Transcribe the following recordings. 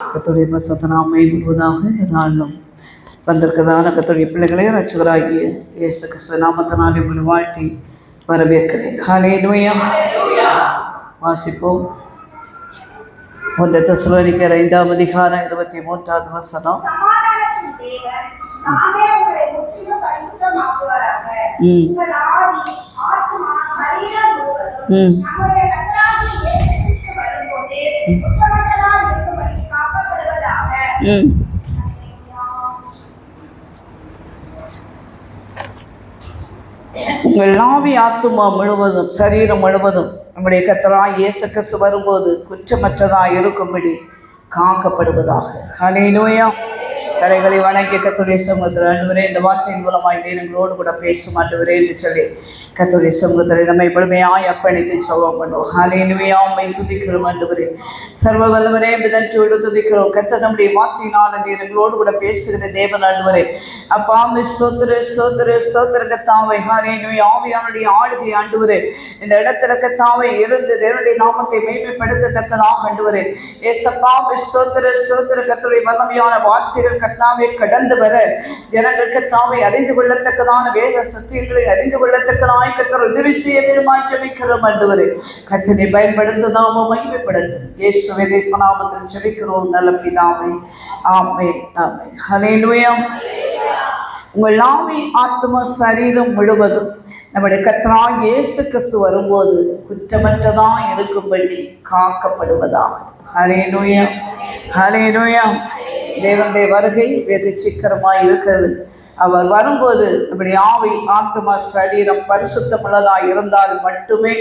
கர்த்தருடைய பரிசுத்த நாமம் மகிமைப்படுவதாக. என்னாலும் வந்திருக்கிறதான கர்த்தருடைய பிள்ளைகளே ரட்சகராகிய இயேசு கிறிஸ்து நாமத்தினாலே உங்களை வாழ்த்தி வரவேற்கிறேன். ஹல்லேலூயா. வாசிப்போம். 1 தெசலோனிக்கர் 5ஆம் அதிகாரம் 23ஆவது வசனம். உங்கள் ஆவி ஆத்துமா முழுவதும் சரீரம் முழுவதும் நம்முடைய கர்த்தராகிய இயேசு கிறிஸ்து வரும்போது குற்றமற்றதாக இருக்கும்படி காக்கப்படுவதாக. ஹல்லேலூயா. கரைகளை வணங்கி கர்த்தருடைய சமூகத்தில் ஆண்டவரே இந்த வார்த்தையின் மூலமாய் எங்களோடு கூட பேசும் ஆண்டவரே என்று சொல்லி கர்த்தருடைய சமூகத்தில் நம்மை முழுமையாய் அப்பணித்து ஜெபம் பண்ணுவோம். ஹல்லேலூயா. உம்மை துதிக்கிறோம் ஆண்டவரே, சர்வ வல்லவரே, மிதற்றோடு துதிக்கிறோம். கர்த்தர் நம்முடைய வார்த்தையினால் எங்களோடு கூட பேசுகிற தேவன் ஆண்டவரே. அப்பா சோத்திர சோத்திர சோத்திர கர்த்தாவே. ஹல்லேலூயா. ஆவியானுடைய ஆளுகை ஆண்டவரே இந்த இடத்துல கர்த்தாவே இருந்து தேவனுடைய நாமத்தை மேன்மைப்படுத்தத்தக்கதாக ஆண்டவரே. ஏசப்பா சோத்திர சோத்திர கர்த்தருடைய வல்லமையான வார்த்தைகள் கர்த்தாவே கடந்து வர ஜனங்கள் கர்த்தாவை அறிந்து கொள்ளத்தக்கதான வேத சத்தியங்களை அறிந்து கொள்ளத்தக்கதாய் கர்த்தர் உதவி செய்ய வேண்டுமாய் ஜெபிக்கிறோம் ஆண்டவரே. கர்த்தரை பயன்படுத்த நாம மகிமைப்படட்டும். இயேசுவின் நாமத்தில் ஜெபிக்கிறோம் நல்ல பிதாவே. ஆமென் ஆமென். ஹல்லேலூயா. உங்கள் ஆவி ஆத்துமா சரீரம் முழுவதும் நம்முடைய கர்த்தராகிய இயேசு கிறிஸ்து வரும்போது குற்றமற்றதாக இருக்கும்படி காக்கப்படுவதாக. ஹல்லேலூயா. ஹல்லேலூயா. தேவனுடைய வருகை வெகு சீக்கிரமாக இருக்கிறது. அவர் வரும்போது நம்முடைய ஆவி ஆத்மா சரீரம் பரிசுத்தமுள்ளதாக இருந்தால் மட்டுமே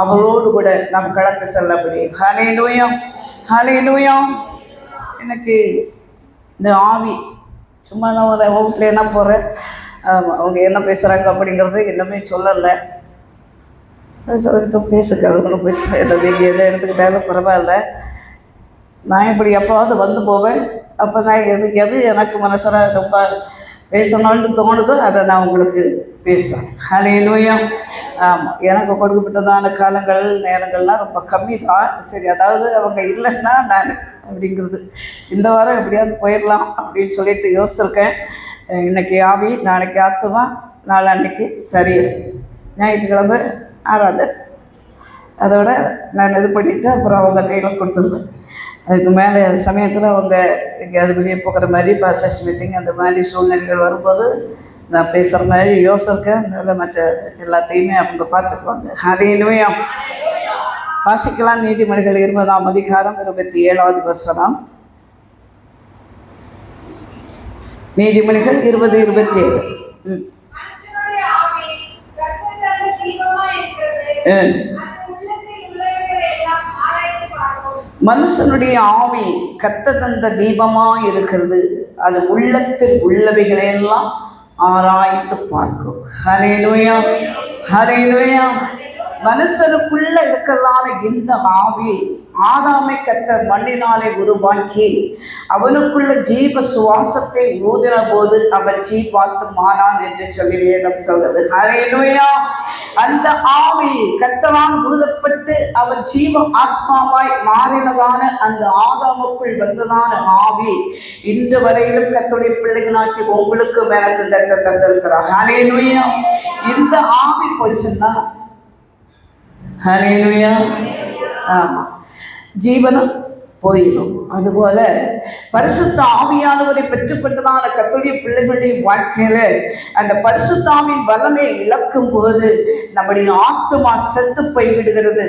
அவரோடு கூட நாம் கடந்து செல்ல முடியும். ஹல்லேலூயா. ஹல்லேலூயா. எனக்கு இந்த ஆவி சும்மா நான் ஒரு வகுப்பில் என்ன போகிறேன், அவங்க என்ன பேசுகிறாங்க அப்படிங்கிறது இன்னுமே சொல்லலை. பேசுகிறது ஒன்றும் பிரச்சனை இல்லை. நீங்கள் எதை எடுத்துக்கிட்டாலும் பரவாயில்ல. நான் இப்படி எப்போவாவது வந்து போவேன். அப்போ நான் எது எனக்கு மனசில் ரொம்ப பேசணும்னு தோணுதோ அதை நான் உங்களுக்கு பேசுகிறேன். ஹல்லேலூயா. ஆமாம், எனக்கு கொடுக்கப்பட்டதான காலங்கள் நேரங்கள்லாம் ரொம்ப கம்மி தான். சரி, அதாவது அவங்க இல்லைன்னா நான் அப்படிங்கிறது இந்த வாரம் எப்படியாவது போயிடலாம் அப்படின்னு சொல்லிட்டு யோசிச்சிருக்கேன். இன்றைக்கி ஆவி, நாளைக்கு ஆத்துமா, நாளான்னைக்கு சரி, ஞாயிற்றுக்கிழமை ஆறாது. அதோட நான் இது பண்ணிவிட்டு அப்புறம் அவங்க கையில் கொடுத்துருவேன். அதுக்கு மேலே சமயத்தில் அவங்க எங்கேயாவது வெளியே போகிற மாதிரி பாசஸ் மீட்டிங் அந்த மாதிரி சூழ்நிலைகள் வரும்போது நான் பேசுகிற மாதிரி யோசிச்சிருக்கேன். அதனால் மற்ற எல்லாத்தையுமே அவங்க பார்த்துக்குவாங்க. ஹல்லேலூயா. வாசிக்கலாம். நீதிமொழிகள் 20ஆம் அதிகாரம் 27ஆவது வசனம். நீதிமொழிகள் 20:27. மனுஷனுடைய ஆவி கர்த்தர் தந்த தீபமாக இருக்கிறது, அது உள்ளத்தில் உள்ளவைகளையெல்லாம் ஆராய்ந்து பார்க்கும். ஹல்லேலூயா. ஹல்லேலூயா. மனுஷனுக்குள்ள இருக்கிறதான இந்த ஆவி ஆதாமை கர்த்தர் மண்ணினாலே உருவாக்கி அவனுக்குள்ள ஜீவ சுவாசத்தை ஊதின போது அவன் ஜீவாத்து மாறான் என்று சொல்லி வேதம் சொல்றது. ஹல்லேலூயா. அந்த ஆவி கர்த்தரால் ஊதப்பட்டு அவன் ஜீவ ஆத்மாவாய் மாறினதான அந்த ஆதாமுக்குள் வந்ததான ஆவி இன்று வரையிலும் கர்த்தருடைய பிள்ளைகளாக்கி உங்களுக்கு எனக்கு கர்த்தர் தந்திருக்கிறார். ஹல்லேலூயா. இந்த ஆவி போச்சுன்னா ஹல்லேலூயா. ஆமாம், ஜீவனம் போயிடும். அதுபோல பரிசுத்த ஆவியானவரை பெற்றுக்கொண்டதான கர்த்தருடைய பிள்ளைகளுடைய வாழ்க்கையில அந்த பரிசுத்த ஆவியின் வல்லமை இழக்கும் போது நம்முடைய ஆத்துமா செத்து போய்விடுகிறது,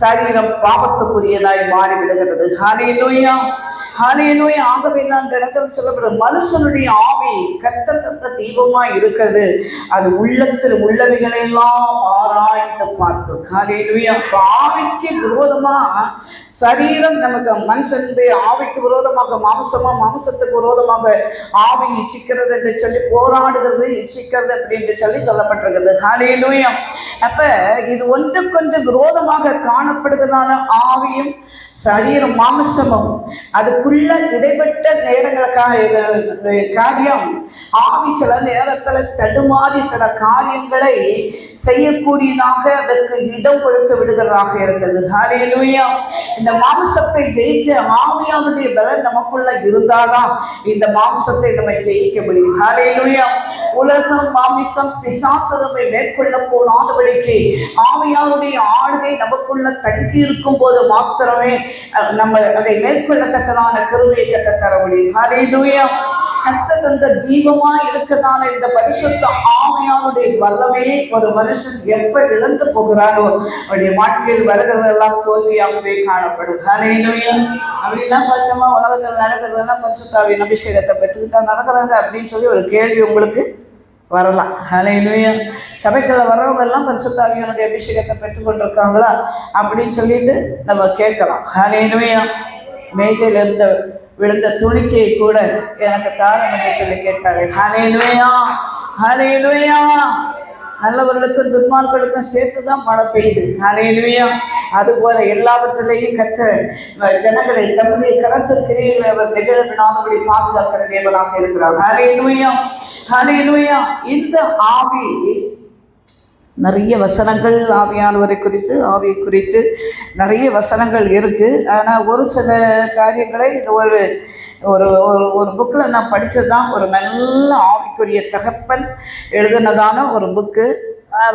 சரீரம் பாவத்துக்குரியதாய் மாறிவிடுகிறது. ஹல்லேலூயா. ஹல்லேலூயா. ஆகவே தான் அந்த இடத்துல சொல்லப்படுற மனுஷனுடைய ஆவி கர்த்தர் தந்த தீபமாய் இருக்கிறது, அது உள்ளத்தில் உள்ளவைகளெல்லாம் ஆராய்ந்து பார்க்கும். ஹல்லேலூயா. ஆவிக்கு விரோதமா சரீரம் நமக்கு மனுஷனுடைய ஆவிக்கு விரோதமாக மாம்சத்துக்கு விரோதமாக ஆவி இச்சிக்கிறது என்று சொல்லி போராடுகிறது, இச்சிக்கிறது அப்படின்னு சொல்லி சொல்லப்பட்டிருக்கிறது. ஹல்லேலூயா. அப்ப இது ஒன்றுக்கொன்று விரோதமாக காணப்படுகிறதான ஆவியும் சரீரம் மாமிசமும் அதுக்குள்ள இடைப்பட்ட நேரங்களுக்காக காரியம் ஆவி சில நேரத்துல தடுமாறி சில காரியங்களை செய்யக்கூடியதாக அதற்கு இடம் கொடுத்து விடுகிறதாக இருக்கிறது. ஹல்லேலூயா. இந்த மாமிசத்தை ஜெயிக்க ஆவியானுடைய பலன் நமக்குள்ள இருந்தாதான் இந்த மாமிசத்தை நம்ம ஜெயிக்க முடியும். ஹல்லேலூயா. உலகம் மாமிசம் பிசாசு நம்மை மேற்கொள்ள கூடாதபடிக்கு ஆவியானுடைய ஆளுகை நமக்குள்ள தங்கி இருக்கும் போது மாத்திரமே நம்ம அதை மேற்கொள்ளத்தக்கதான கிருபையை கத்த தர முடியும். ஹல்லேலூயா. கத்த தந்த தீபமா இருக்கிறதான இந்த பரிசுத்த ஆவியானுடைய வல்லமையை ஒரு மனுஷன் எப்ப இழந்து போகிறாரோ அவருடைய வாழ்க்கையில் வருகிறதெல்லாம் தோல்வியாகவே காணப்படும். ஹல்லேலூயா. அப்படிலாம் பட்சமா உலகத்தில் நடக்கிறதெல்லாம் பரிசுத்த ஆவியின் அபிஷேகத்தை பெற்றுக்கிட்டா நடக்கிறாங்க அப்படின்னு சொல்லி ஒரு கேள்வி உங்களுக்கு வரலாம். ஹல்லேலூயா. சபைக்குள்ள வர்றவங்க எல்லாம் பரிசுத்த ஆவியானுடைய அபிஷேகத்தை பெற்றுக்கொண்டிருக்காங்களா அப்படின்னு சொல்லிட்டு நம்ம கேட்கலாம். ஹல்லேலூயா. மேஜையில் இருந்த விழுந்த துணிக்கையை கூட எனக்கு தாரம் என்று சொல்லி கேட்டாரு. ஹல்லேலூயா. ஹல்லேலூயா. நல்லவர்களுக்கும் துன்மார்களுக்கும் சேர்த்துதான் மழை பெய்யுது. ஹல்லேலூயா. அதுபோல எல்லாவற்றிலையும் கத்த ஜனங்களை தம்முடைய கரத்தின் கிரியைகளை அவர் நிகழ விடாதபடி பாதுகாக்கிற தேவனாக இருக்கிறார். ஹல்லேலூயா. ஹல்லேலூயா. இந்த ஆவி நிறைய வசனங்கள் ஆவியானவரை குறித்து ஆவியை குறித்து நிறைய வசனங்கள் இருக்குது. ஆனால் ஒரு சில காரியங்களை இந்த ஒரு ஒரு ஒரு புக்கில் நான் படித்தது தான். ஒரு நல்ல ஆவிக்குரிய தகப்பன் எழுதினதான ஒரு புக்கு.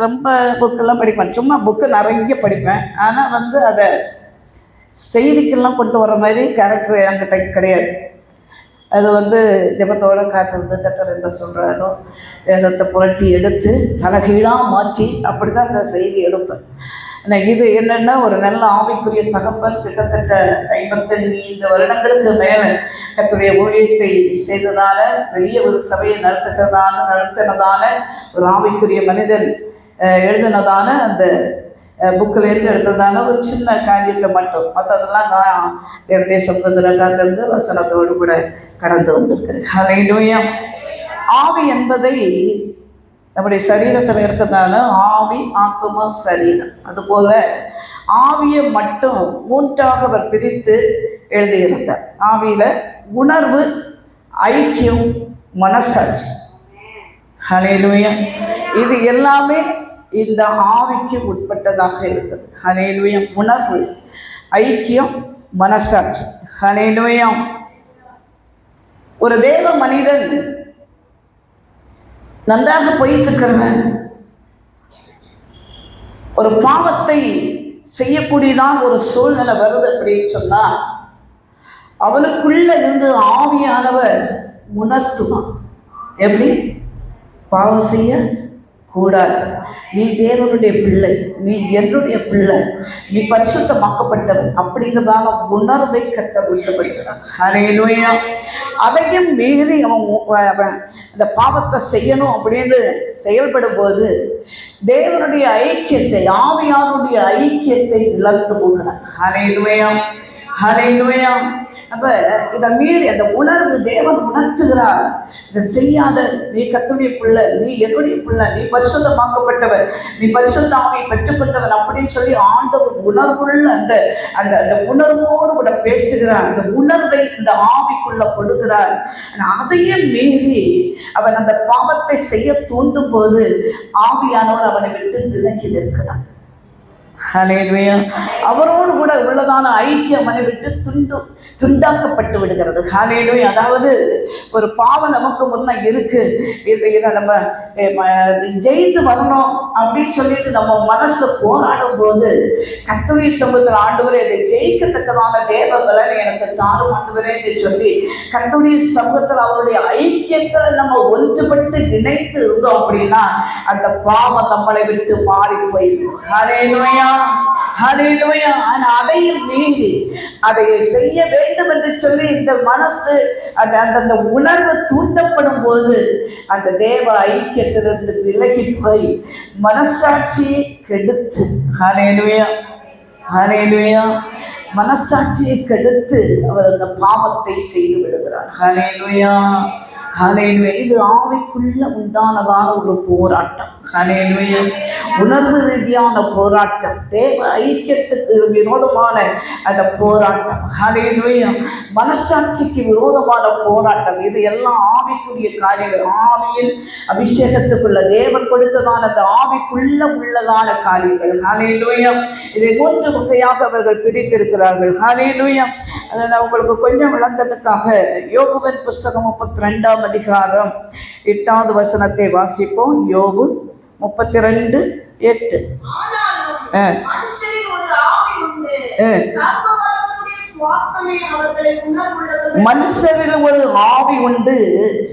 ரொம்ப புக்கெல்லாம் படிப்பேன், சும்மா புக்கு நிறைய படிப்பேன். ஆனால் அதை செய்திக்கெல்லாம் கொண்டு வர மாதிரி கேரக்டர் என்கிட்ட கிடையாது. அது ஜெபத்தோடு காத்திருந்து கத்தர் என்ன சொல்கிறாரோ வேதத்தை புரட்டி எடுத்து தலைகீழாக மாற்றி அப்படி தான் அந்த செய்தி எடுப்பேன். இது என்னென்னா ஒரு நல்ல ஆவிக்குரிய தகப்பன் கிட்டத்தட்ட 55 வருடங்களுக்கு மேலே கர்த்தருடைய ஊழியத்தை செய்ததால பெரிய ஒரு சபையை நடத்தினதால ஒரு ஆவிக்குரிய மனிதன் எழுதினதான அந்த புக்கிலேருந்து எடுத்ததான ஒரு சின்ன காரியத்தை மட்டும், மற்றதெல்லாம் நான் என்னுடைய சொந்தத்தில் காத்திருந்து வசனத்தோடு கூட கடந்து வந்திருக்கிறேன். ஹல்லேலூயா. ஆவி என்பதை நம்முடைய சரீரத்தில் இருக்கிறதால ஆவி, ஆத்மா, சரீரம். அதுபோல ஆவியை மட்டும் 3ஆக அவர் பிரித்து எழுதியிருந்தார். ஆவியில் உணர்வு, ஐக்கியம், மனசாட்சி. ஹல்லேலூயா. இது எல்லாமே இந்த ஆவிக்கு உட்பட்டதாக இருக்குது. ஹல்லேலூயா. உணர்வு, ஐக்கியம், மனசாட்சி. ஹல்லேலூயா. ஒரு தேவ மனிதன் நன்றாக போயிட்டு இருக்கிறவன் ஒரு பாவத்தை செய்யக்கூடியதான் ஒரு சூழ்நிலை வருது அப்படின்னு சொன்னா அவனுக்குள்ள இருந்து ஆவியானவர் உணர்த்துவான். எப்படி? பாவம் செய்ய கூடாது, நீ தேவனுடைய பிள்ளை, நீ என்னுடைய பிள்ளை, நீ பரிசுத்தமாக்கப்பட்டவன் அப்படிங்கிறதான உணர்வை கர்த்தர் உண்டுபடுகிறான். ஹல்லேலூயா. அதையும் மீறி அவன் அந்த பாவத்தை செய்யணும் அப்படின்னு செயல்படும் போது தேவனுடைய ஐக்கியத்தை, ஆவியானுடைய ஐக்கியத்தை இழந்து போகிறான். ஹல்லேலூயா. ஹல்லேலூயா. அப்போ இதை மீறி அந்த உணர்வு தேவன் உணர்த்துகிறார். இதை செய்யாத, நீ கர்த்தருடைய பிள்ளை, நீ என்னுடைய பிள்ளை, நீ பரிசுத்தமாக்கப்பட்டவர், நீ பரிசுத்த ஆவியை பெற்றுக்கொண்டவன் அப்படின்னு சொல்லி ஆண்டவர் உணர்வுள்ள அந்த அந்த அந்த உணர்வோடு கூட பேசுகிறார். அந்த உணர்வை இந்த ஆவிக்குள்ள கொடுக்கிறார். அதையும் மீறி அவன் அந்த பாவத்தை செய்ய தூண்டும் போது ஆவியானவர் அவனை விட்டு விலகி நிற்கிறார். ஹல்லேலூயா. அவரோடு கூட உள்ளதான ஐக்கியம் அவனை விட்டு துண்டாக்கப்பட்டு விடுகிறது. ஹல்லேலூயா. அதாவது ஒரு பாவம் நமக்கு முன்ன இருக்கு, இதை நம்ம ஜெயித்து வரணும் அப்படின்னு சொல்லிட்டு நம்ம மனசு போராடும் போது கர்த்தருடைய சமூகத்தில் ஆண்டவரே இதை ஜெயிக்கத்தக்கதான தேவ பலனை எனக்கு தாரும் ஆண்டவரே என்று சொல்லி கர்த்தருடைய சமூகத்தில் அவருடைய ஐக்கியத்தில் நம்ம ஒன்றுபட்டு இணைந்து இருந்தோம் அப்படின்னா அந்த பாவம் நம்மளை விட்டு மாறி போயிடும். ஹல்லேலூயா. ஹல்லேலூயா. அதையும் மீறி அதை செய்ய வேண்டும் என்று சொல்லி இந்த மனசு அந்த உணர்வு தூண்டப்படும் போது அந்த தேவ ஐக்கியத்திலிருந்து விலகி போய் மனசாட்சியை கெடுத்து, ஹல்லேலூயா, ஹல்லேலூயா, மனசாட்சியை கெடுத்து அவர் அந்த பாவத்தை செய்து விடுகிறார். ஹல்லேலூயா. ஹல்லேலூயா. இது ஆவிக்குள்ள உண்டானதான ஒரு போராட்டம். ஹல்லேலூயா. உணர்வு ரீதியான போராட்டம், தேவ ஐக்கியத்துக்கு விரோதமான அந்த போராட்டம், ஹல்லேலூயா. மனசாட்சிக்கு விரோதமான போராட்டம், இது எல்லாம் ஆவிக்குரிய காரியங்கள். ஆவியின் அபிஷேகத்துக்குள்ள தேவன் கொடுத்ததான அந்த ஆவிக்குள்ள உள்ளதான காரியங்கள், ஹல்லேலூயா. இதை 3 வகையாக அவர்கள் பிரித்திருக்கிறார்கள், ஹல்லேலூயா. அதை நான் உங்களுக்கு கொஞ்சம் விளக்கத்துக்காக யோபுவின் புஸ்தகம் 32ஆம் அதிகாரம் 8வது வசனத்தை வாசிப்போம். யோபு 32:8. மனுஷரில் ஒரு ஆவி உண்டு,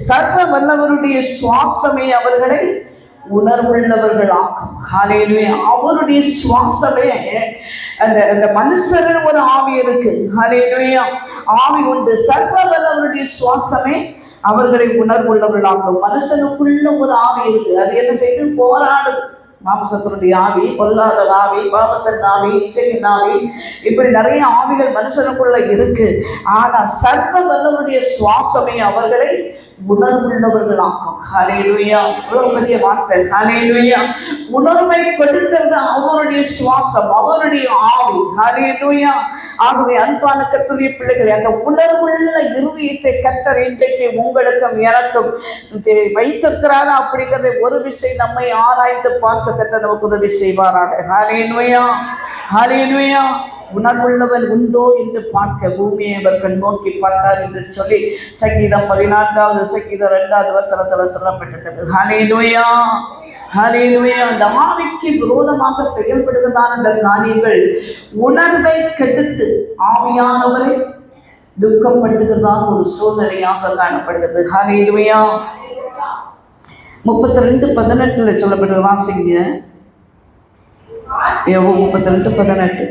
சர்வ வல்லவருடைய சுவாசமே அவர்களை உணர்வுள்ளவர்கள் ஆக்கும். ஹல்லேலூயா. அவருடைய சுவாசமே அந்த மனுஷரில் ஒரு ஆவி இருக்கு. ஹல்லேலூயா. ஆவி உண்டு, சர்வ வல்லவருடைய சுவாசமே அவர்களை உணர்வுள்ளவர்களாகும். மனுஷனுக்குள்ள ஒரு ஆவி இருக்கு, அது என்ன செய்து போராடுது. மாம்சத்தினுடைய ஆவி, பொல்லாத ஆவி, பாவத்தின் ஆவி, இச்சையின் ஆவி, இப்படி நிறைய ஆவிகள் மனுஷனுக்குள்ள இருக்கு. ஆனா சர்வ வல்லவருடைய சுவாசமே அவர்களை உணர்வுள்ளவர்களாகும். ஹல்லேலூயா. இவ்வளவு பெரிய வார்த்தை. ஹல்லேலூயா. உணர்வை கொடுக்கிறது அவருடைய சுவாசம், அவருடைய ஆவி. ஹல்லேலூயா. ஆகவே அன்பான கர்த்தருடைய பிள்ளைகளை, அந்த உணர்வுள்ள இருதயத்தை கர்த்தர் இன்றைக்கு உங்களுக்கும் எனக்கும் வைத்திருக்கிறாரா அப்படிங்கிறதை ஒரு விஷயம் நம்மை ஆராய்ந்து பார்க்க கர்த்தர் நமக்கு உதவி செய்வாராக. ஹல்லேலூயா. ஹல்லேலூயா. உணர்வுள்ளவன் உண்டோ என்று பார்க்க பூமியை அவர்கள் நோக்கி பார்த்தார் என்று சொல்லி சங்கீதம் 14வது சங்கீதம் 2வது வசனத்தில் சொல்லப்பட்டிருக்கிறது. ஹல்லேலூயா. ஹல்லேலூயா. அந்த ஆவிக்கு விரோதமாக செயல்படுகிறதான அந்த காரியங்கள் உணர்வை கெடுத்து ஆவியானவரை துக்கப்படுத்துகிறதான ஒரு சூழ்நிலையாக காணப்படுகிறது. ஹல்லேலூயா. 32:18 சொல்லப்பட்டது. வாசிங்க. யோபு 32:18.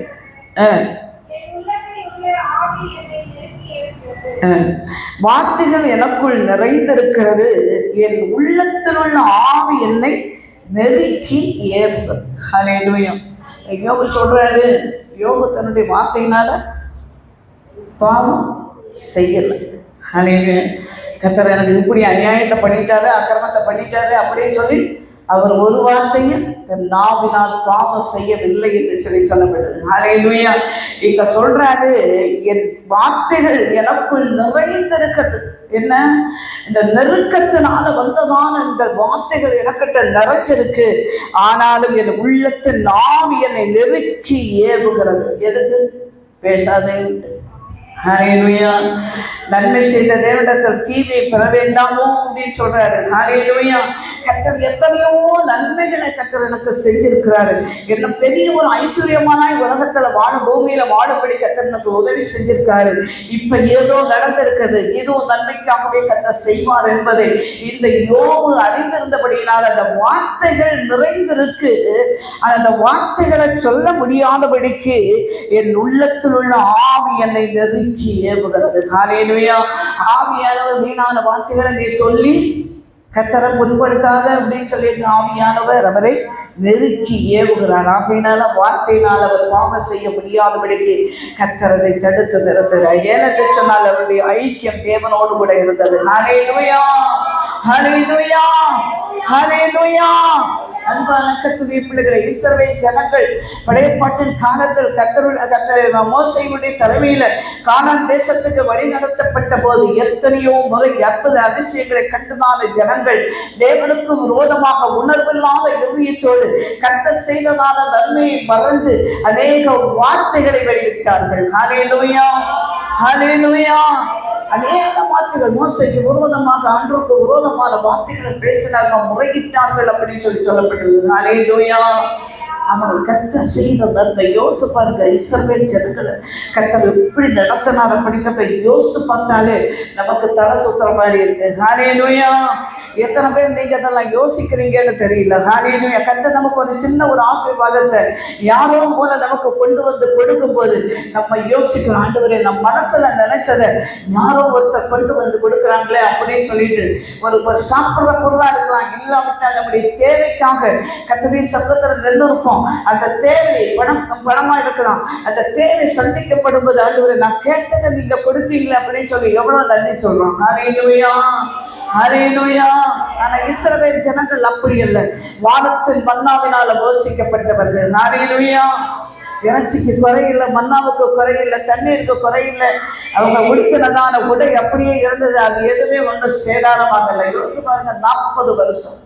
வார்த்தைகள் எனக்குள் நிறைந்திருக்கிறது, என் உள்ளத்தில் உள்ள ஆவி என்னை நெருக்கி ஏவுகிறது. ஹல்லேலூயா. யோபு சொல்றாரு, யோபு தன்னுடைய வார்த்தையினால பாவம் செய்யலை. ஹல்லேலூயா. கர்த்தர் எனக்கு இப்படி அநியாயத்தை பண்ணிட்டாரு, அக்கிரமத்தை பண்ணிட்டாரு அப்படின்னு சொல்லி அவர் ஒரு வார்த்தையும் தன் நாவினால் பாவம் செய்யவில்லை என்று சொல்லி சொல்லப்படுது. ஹல்லேலூயா. இங்க சொல்றாரு, என் வார்த்தைகள் எனக்குள் நிறைந்திருக்கிறது. என்ன? இந்த நெருக்கத்தினால வந்ததான இந்த வார்த்தைகள் எனக்கிட்ட நிறைஞ்சிருக்கு. ஆனாலும் என் உள்ளத்தின் ஆவி என்னை நெருக்கி ஏவுகிறது. எதுக்கு? பேசாதே. ஹல்லேலூயா. நன்மை செய்த தேவனிடத்தில் தீமையை பெற வேண்டாமோ அப்படின்னு சொல்றாரு. ஹல்லேலூயா. கர்த்தர் எத்தனையோ நன்மைகளை கர்த்தர் எனக்கு செஞ்சிருக்கிறாரு. என்ன பெரிய ஒரு ஐஸ்வர்யமானாய் உலகத்துல பூமியில வாழும்படி கர்த்தர் எனக்கு உதவி செஞ்சிருக்காரு. இப்ப ஏதோ நடந்திருக்கிறது, ஏதோ நன்மைக்காகவே கர்த்தர் செய்வார் என்பதை இந்த யோபு அறிந்திருந்தபடியினால் அந்த வார்த்தைகள் நிறைந்திருக்கு. அந்த வார்த்தைகளை சொல்ல முடியாதபடிக்கு என் உள்ளத்தில் உள்ள ஆவி என்னை நெருக்கி ஏவுகிறது. ஹல்லேலூயா. ஆவியானவர் வீணான வார்த்தைகளை நீ சொல்லி கர்த்தரை புண்படுத்தாத அப்படின்னு சொல்லிட்டு ஆவியானவர் அவரை நெருக்கி ஏவுகிறார். ஆகையினால வார்த்தையினால் அவர் பாவம் செய்ய முடியாதபடிக்கு கர்த்தரை தடுத்து நிறுத்துகிறார். ஏனென்று சொன்னால் அவருடைய ஐக்கியம் தேவனோடு கூட இருந்தது. ஹல்லேலூயா. ஹல்லேலூயா. ஹல்லேலூயா. அன்பான கர்த்தருடைய பிள்ளைகளை, இஸ்ரவேல் ஜனங்கள் படையப்பாட்டின் காலத்தில் கர்த்தர் மோசேயுடைய தலைமையில கானான் தேசத்துக்கு வழி நடத்தப்பட்ட போது எத்தனையோ முறை அற்புத அதிசயங்களை கண்டதான ஜனங்கள் தேவனுக்கு விரோதமாக உணர்வில்லாத இருதயத்தோடு கர்த்தர் செய்ததான நன்மையை மறந்து அநேக வார்த்தைகளை வெளியிட்டார்கள். ஹல்லேலூயா. ஹல்லேலூயா. அநேக வார்த்தைகள் மோசேக்கு விரோதமாக, ஆண்டவருக்கு விரோதமான வார்த்தைகளை பேசினாங்க, முறையிட்டார்கள் அப்படின்னு சொல்லப்பட்டது. ஹல்லேலூயா. அவர்கள் கர்த்தர் செய்த நன்மை யோசிச்சு பாருங்க. இஸ்ரவேல் ஜனங்களை கர்த்தர் எப்படி நடத்தினார் அப்படிங்கிறத யோசிச்சு பார்த்தாலே நமக்கு தலை சுத்துற மாதிரி இருக்கு. ஹல்லேலூயா. எத்தனை பேர் நீங்க அதெல்லாம் யோசிக்கிறீங்கன்னு தெரியல. ஹல்லேலூயா. கர்த்தர் நமக்கு ஒரு சின்ன ஒரு ஆசீர்வாதத்தை யாரோ போல நமக்கு கொண்டு வந்து கொடுக்கும் போது நம்ம யோசிக்கிறோம், ஆண்டவரே நம்ம மனசுல நினைச்சதை யாரோ ஒருத்தர் கொண்டு வந்து கொடுக்குறாங்களே அப்படின்னு சொல்லிட்டு ஒரு சாப்பிட்ற பொருளா இருக்கலாம், இல்லாவிட்டால் நம்முடைய தேவைக்காக கர்த்தருடைய சத்தத்தில் நின்று இருப்போம். அந்த தேவை பணமா இருக்கலாம். அந்த தேவை சந்திக்கப்படும் போது ஆண்டவரே நான் கேட்டதை நீங்க கொடுத்தீங்களே அப்படின்னு சொல்லி எவ்வளவு நன்றி சொல்றோம். ஹல்லேலூயா. ஹல்லேலூயா. ஆனா இஸ்ரவேல் ஜனங்கள் அப்படி அல்ல, வானத்தில் மன்னாவினால போஷிக்கப்பட்டவர்கள். ஹல்லேலூயா. இறைச்சிக்கு குறையில்லை, மன்னாவுக்கு குறையில்லை, தண்ணீருக்கு குறையில்லை. அவங்க உடுத்தினதான உடை அப்படியே இருந்தது, அது எதுவுமே ஒன்றும் சேதாரமாகலை. யோசிச்சு பாருங்க, 40 வருஷம்.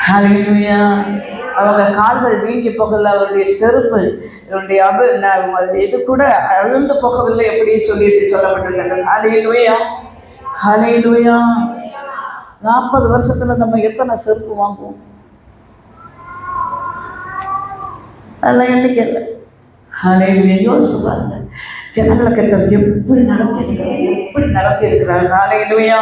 ஹல்லேலூயா. அவங்க கால்கள் வீங்கி போகல, அவருடைய செருப்பு இது கூட அழுந்து போகவில்லை அப்படின்னு சொல்லிட்டு சொல்லப்பட்டிருக்கிறது. ஹல்லேலூயா. ஹல்லேலூயா. 40 வருஷத்துல நம்ம எத்தனை செருப்பு வாங்குவோம்? அதெல்லாம் எண்ணிக்கை இல்லை. ஹல்லேலூயா. யோசிச்சு பாருங்க, ஜனங்களை கர்த்தர் எப்படி நடத்தியிருக்கிறார். ஹல்லேலூயா.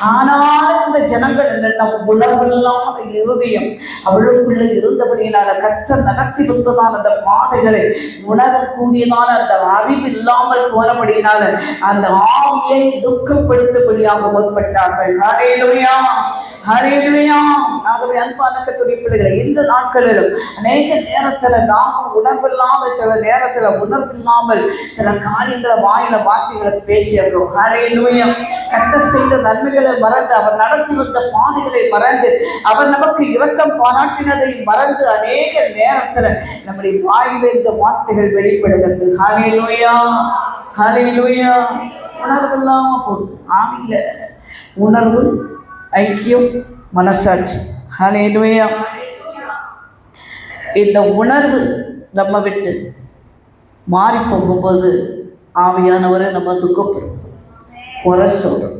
ஆனாலும் இந்த ஜனங்கள் நம் உணர்வில்லாத இருதயம் அவளுக்குள்ள இருந்தபடியினால கர்த்தர் நடத்தி வந்ததால் அந்த பாதைகளை உணரக்கூடியதான அந்த அறிவு இல்லாமல் போனபடியினால அந்த ஆவியை துக்கப்படுத்தபடியாக முற்பட்டார்கள். ஹல்லேலூயா. ஹல்லேலூயா. ஆகவே அன்பான கர்த்தருடைய பிள்ளைகளை, இந்த நாட்களிலும் அநேக நேரத்துல நாம உணர்வில்லாத, சில நேரத்துல உணர்வில்லாமல் சில காரியங்களை வாயில வார்த்தைகளை பேசிடுறோம். ஹல்லேலூயா. கர்த்தர் செய்த நன்மைகளை மறந்து, அவர் நடத்தி வந்த பாதைகளை மறந்து, அவர் நமக்கு இரக்கம் பாராட்டினதை மறந்து அநேக நேரத்துல நம்முடைய வாயில இந்த வார்த்தைகள் வெளிப்படுகிறது. ஹல்லேலூயா. ஹல்லேலூயா. உணர்வு இல்லாம போகுது. ஆவியில உணர்வு, ஐக்கியம், மனசாட்சி. ஹல்லேலூயா. இந்த உணர்வு நம்ம விட்டு மாறி போகும்போது ஆவியானவரை நம்ம துக்கப்படுத்தும், குறை சொல்றோம்,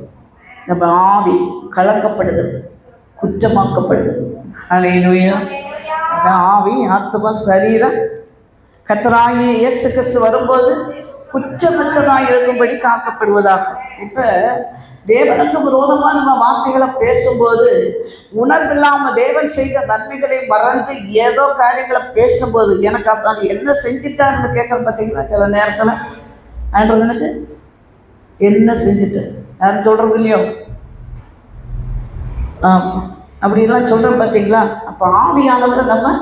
நம்ம ஆவி கலக்கப்படுகிறது, குற்றமாக்கப்படுகிறது. ஹல்லேலூயா. ஆவி, ஆத்மா, சரீரம் கர்த்தராகிய இயேசு கிறிஸ்து வரும்போது குற்றமற்றதாக இருக்கும்படி காக்கப்படுவதாக. இப்போ தேவனுக்கு விரோதமாக நம்ம வார்த்தைகளை பேசும்போது, உணர்வில்லாமல் தேவன் செய்த நன்மைகளை மறந்து ஏதோ காரியங்களை பேசும்போது, எனக்கு அது என்ன செஞ்சுட்டான்னு கேட்குறேன் பார்த்தீங்களா? சில நேரத்தில் ஆண்டவனுக்கு என்ன செஞ்சுட்டு யாரும் சொல்கிறது இல்லையோ? அப்படிலாம் சொல்கிறோம் பார்த்தீங்களா? அப்போ ஆவியானவரை நம்ம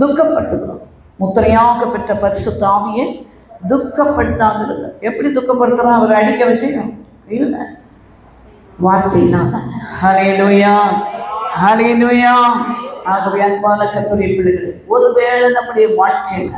துக்கப்பட்டுக்கிறோம். முத்திரையாக பெற்ற பரிசுத்த ஆவியை துக்கப்படுத்தாது. எப்படி துக்கப்படுத்துகிறோம்? அவரை அடிக்க வச்சு இல்லை, வார்த்தையினால. ஹல்லேலூயா. ஹல்லேலூயா. ஆகவே அன்பான கர்த்தருடைய பிள்ளைகளே, ஒருவேளை நம்முடைய வாழ்க்கையில்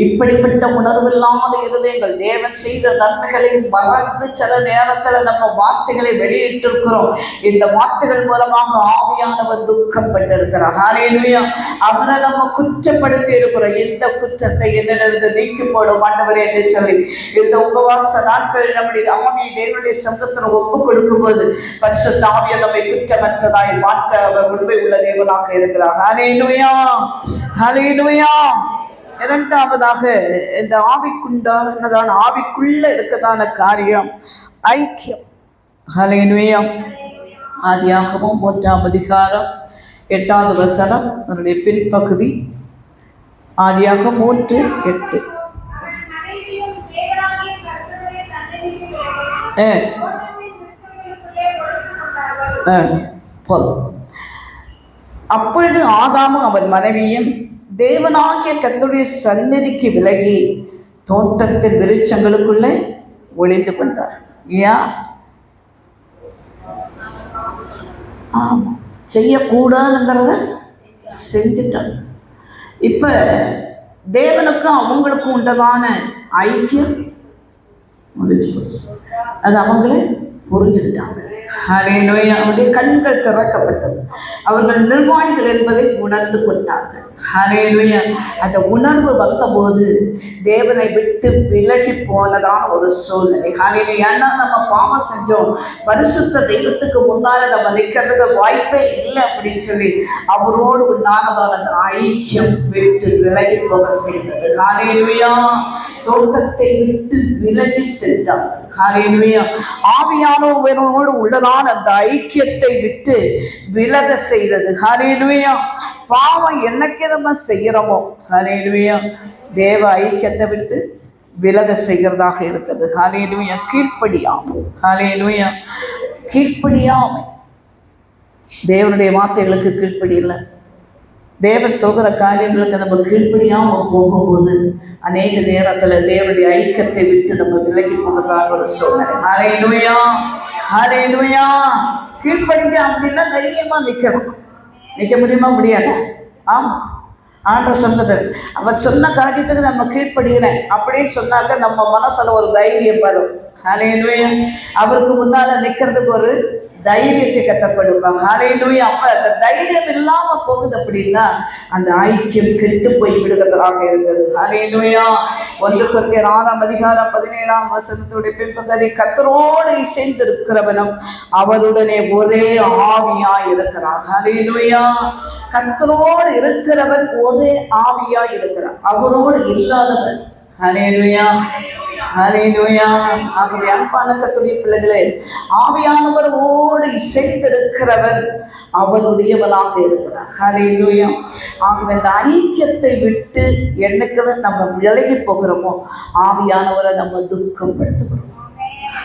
இப்படிப்பட்ட உணர்வில்லாத இருதயங்கள் தேவன் செய்த நன்மைகளை மறந்து சில நேரத்தில் நம்ம வார்த்தைகளை வெளியிட்டிருக்கிறோம். இந்த வார்த்தைகள் மூலமாக ஆவியானவர் துக்கப்பட்டிருக்கிறார். ஹல்லேலூயா. அவரை நம்ம குற்றப்படுத்தி இருக்கிறோம். இந்த குற்றத்தை என்னிலிருந்து நீக்கி போடும் ஆண்டவரே என்று சொல்லி இந்த உபவாச நாட்களில் நம்முடைய ஆவியை தேவனுடைய சமூகத்தில் ஒப்புக் கொடுக்கும் போது பரிசுத்த ஆவியை நம்மை குற்றமற்றதாய் மாற்ற அவர் உண்மை உள்ள தேவனாக இருக்கிறார். ஹல்லேலூயா. ஹல்லேலூயா. இரண்டாவதாக, இந்த ஆவிக்குண்டானதான ஆவிக்குள்ள இருக்கதான காரியம் ஐக்கியம். ஹல்லேலூயா. ஆதியாகமம் 1ஆம் அதிகாரம் 8வது வசனம், அதனுடைய பின்பகுதி. ஆதியாகமம் 3:8. அப்பொழுது ஆதாமும் அவன் மனைவியும் தேவனாகிய கர்த்தருடைய சந்நிதிக்கு விலகி தோட்டத்தின் விருட்சங்களுக்குள்ளே ஒளிந்து கொண்டார். ஏன்? ஆமா, செய்யக்கூடாதுங்கிறத செஞ்சுட்டாங்க. இப்ப தேவனுக்கும் அவங்களுக்கும் உண்டதான ஐக்கியம் முடிஞ்சு போச்சு. அது அவங்களே புரிஞ்சுக்கிட்டாங்க. ஹல்லேலூயா. அவருடைய கண்கள் திறக்கப்பட்டது. அவர்கள் நிர்வாணிகள் என்பதை உணர்ந்து கொண்டார்கள். ஹல்லேலூயா. அந்த உணர்வு வந்தபோது தேவனை விட்டு விலகி போனதான ஒரு சூழ்நிலை. ஹல்லேலூயா. ஏன்னா நம்ம பாவம் செஞ்சோம், பரிசுத்த தெய்வத்துக்கு முன்னால நம்ம நிற்கிறதுக்கு வாய்ப்பே இல்லை அப்படின்னு சொல்லி அவரோடு உண்டானதான அந்த ஐக்கியம் விட்டு விலகி போக செய்தது. ஹல்லேலூயா. தோட்டத்தை விட்டு விலகி சென்றார். ஹல்லேலூயா. ஆவியானவரோடு உள்ளதான அந்த ஐக்கியத்தை விட்டு விலக செய்தது. ஹல்லேலூயா. பாவம் என்னைக்கு நம்ம செய்கிறோமோ, ஹல்லேலூயா, தேவ ஐக்கியத்தை விட்டு விலக செய்கிறதாக இருக்கிறது. ஹல்லேலூயா. கீழ்ப்படியாமை. ஹல்லேலூயா. கீழ்ப்படியாமை. தேவனுடைய வார்த்தைகளுக்கு கீழ்ப்படி இல்லை. தேவன் சொல்கிற காரியங்களுக்கு நம்ம கீழ்ப்படியாமல் போகும்போது அநேக நேரத்தில் தேவனுடைய ஐக்கியத்தை விட்டு நம்ம விலகி போகிறதாக ஒரு சூழ்நிலை. ஹல்லேலூயா. ஹல்லேலூயா. கீழ்ப்படிங்க அப்படின்னா தைரியமா நிற்கணும். நிற்க முடியுமா? முடியாது. ஆமா, ஆண்டவர் சொன்னது, அவர் சொன்ன காரியத்துக்கு நம்ம கீழ்ப்படுகிறேன் அப்படின்னு சொன்னாக்க நம்ம மனசுல ஒரு தைரியம் வரும். ஹல்லேலூயா. அவருக்கு முன்னால நிற்கிறதுக்கு ஒரு தைரியத்தை கட்டப்படுவாங்க. ஹல்லேலூயா. அப்ப அந்த தைரியம் இல்லாம போகுது அப்படின்னா அந்த ஐக்கியம் கெட்டு போய் விடுகிறதாக இருக்கிறது. ஹல்லேலூயா. 1 கொரிந்தியர் 6:17 பின்பகுதி, கர்த்தரோடு இசைந்திருக்கிறவனும் அவருடனே ஒரே ஆவியாய் இருக்கிறார். ஹல்லேலூயா. கர்த்தரோடு இருக்கிறவன் ஒரே ஆவியாய் இருக்கிறார், அவரோடு இல்லாதவன். ஹல்லேலூயா. ஹல்லேலூயா. ஆகவே அன்பான கர்த்தருடைய பிள்ளைகளே, ஆவியானவரோடு இசைந்திருக்கிறவன் அவருடையவனாக இருக்கிறார். ஹல்லேலூயா. ஆகவே இந்த ஐக்கியத்தை விட்டு என்னைக்கு நம்ம விலகி போகிறோமோ ஆவியானவரை நம்ம துக்கப்படுத்துகிறோம்.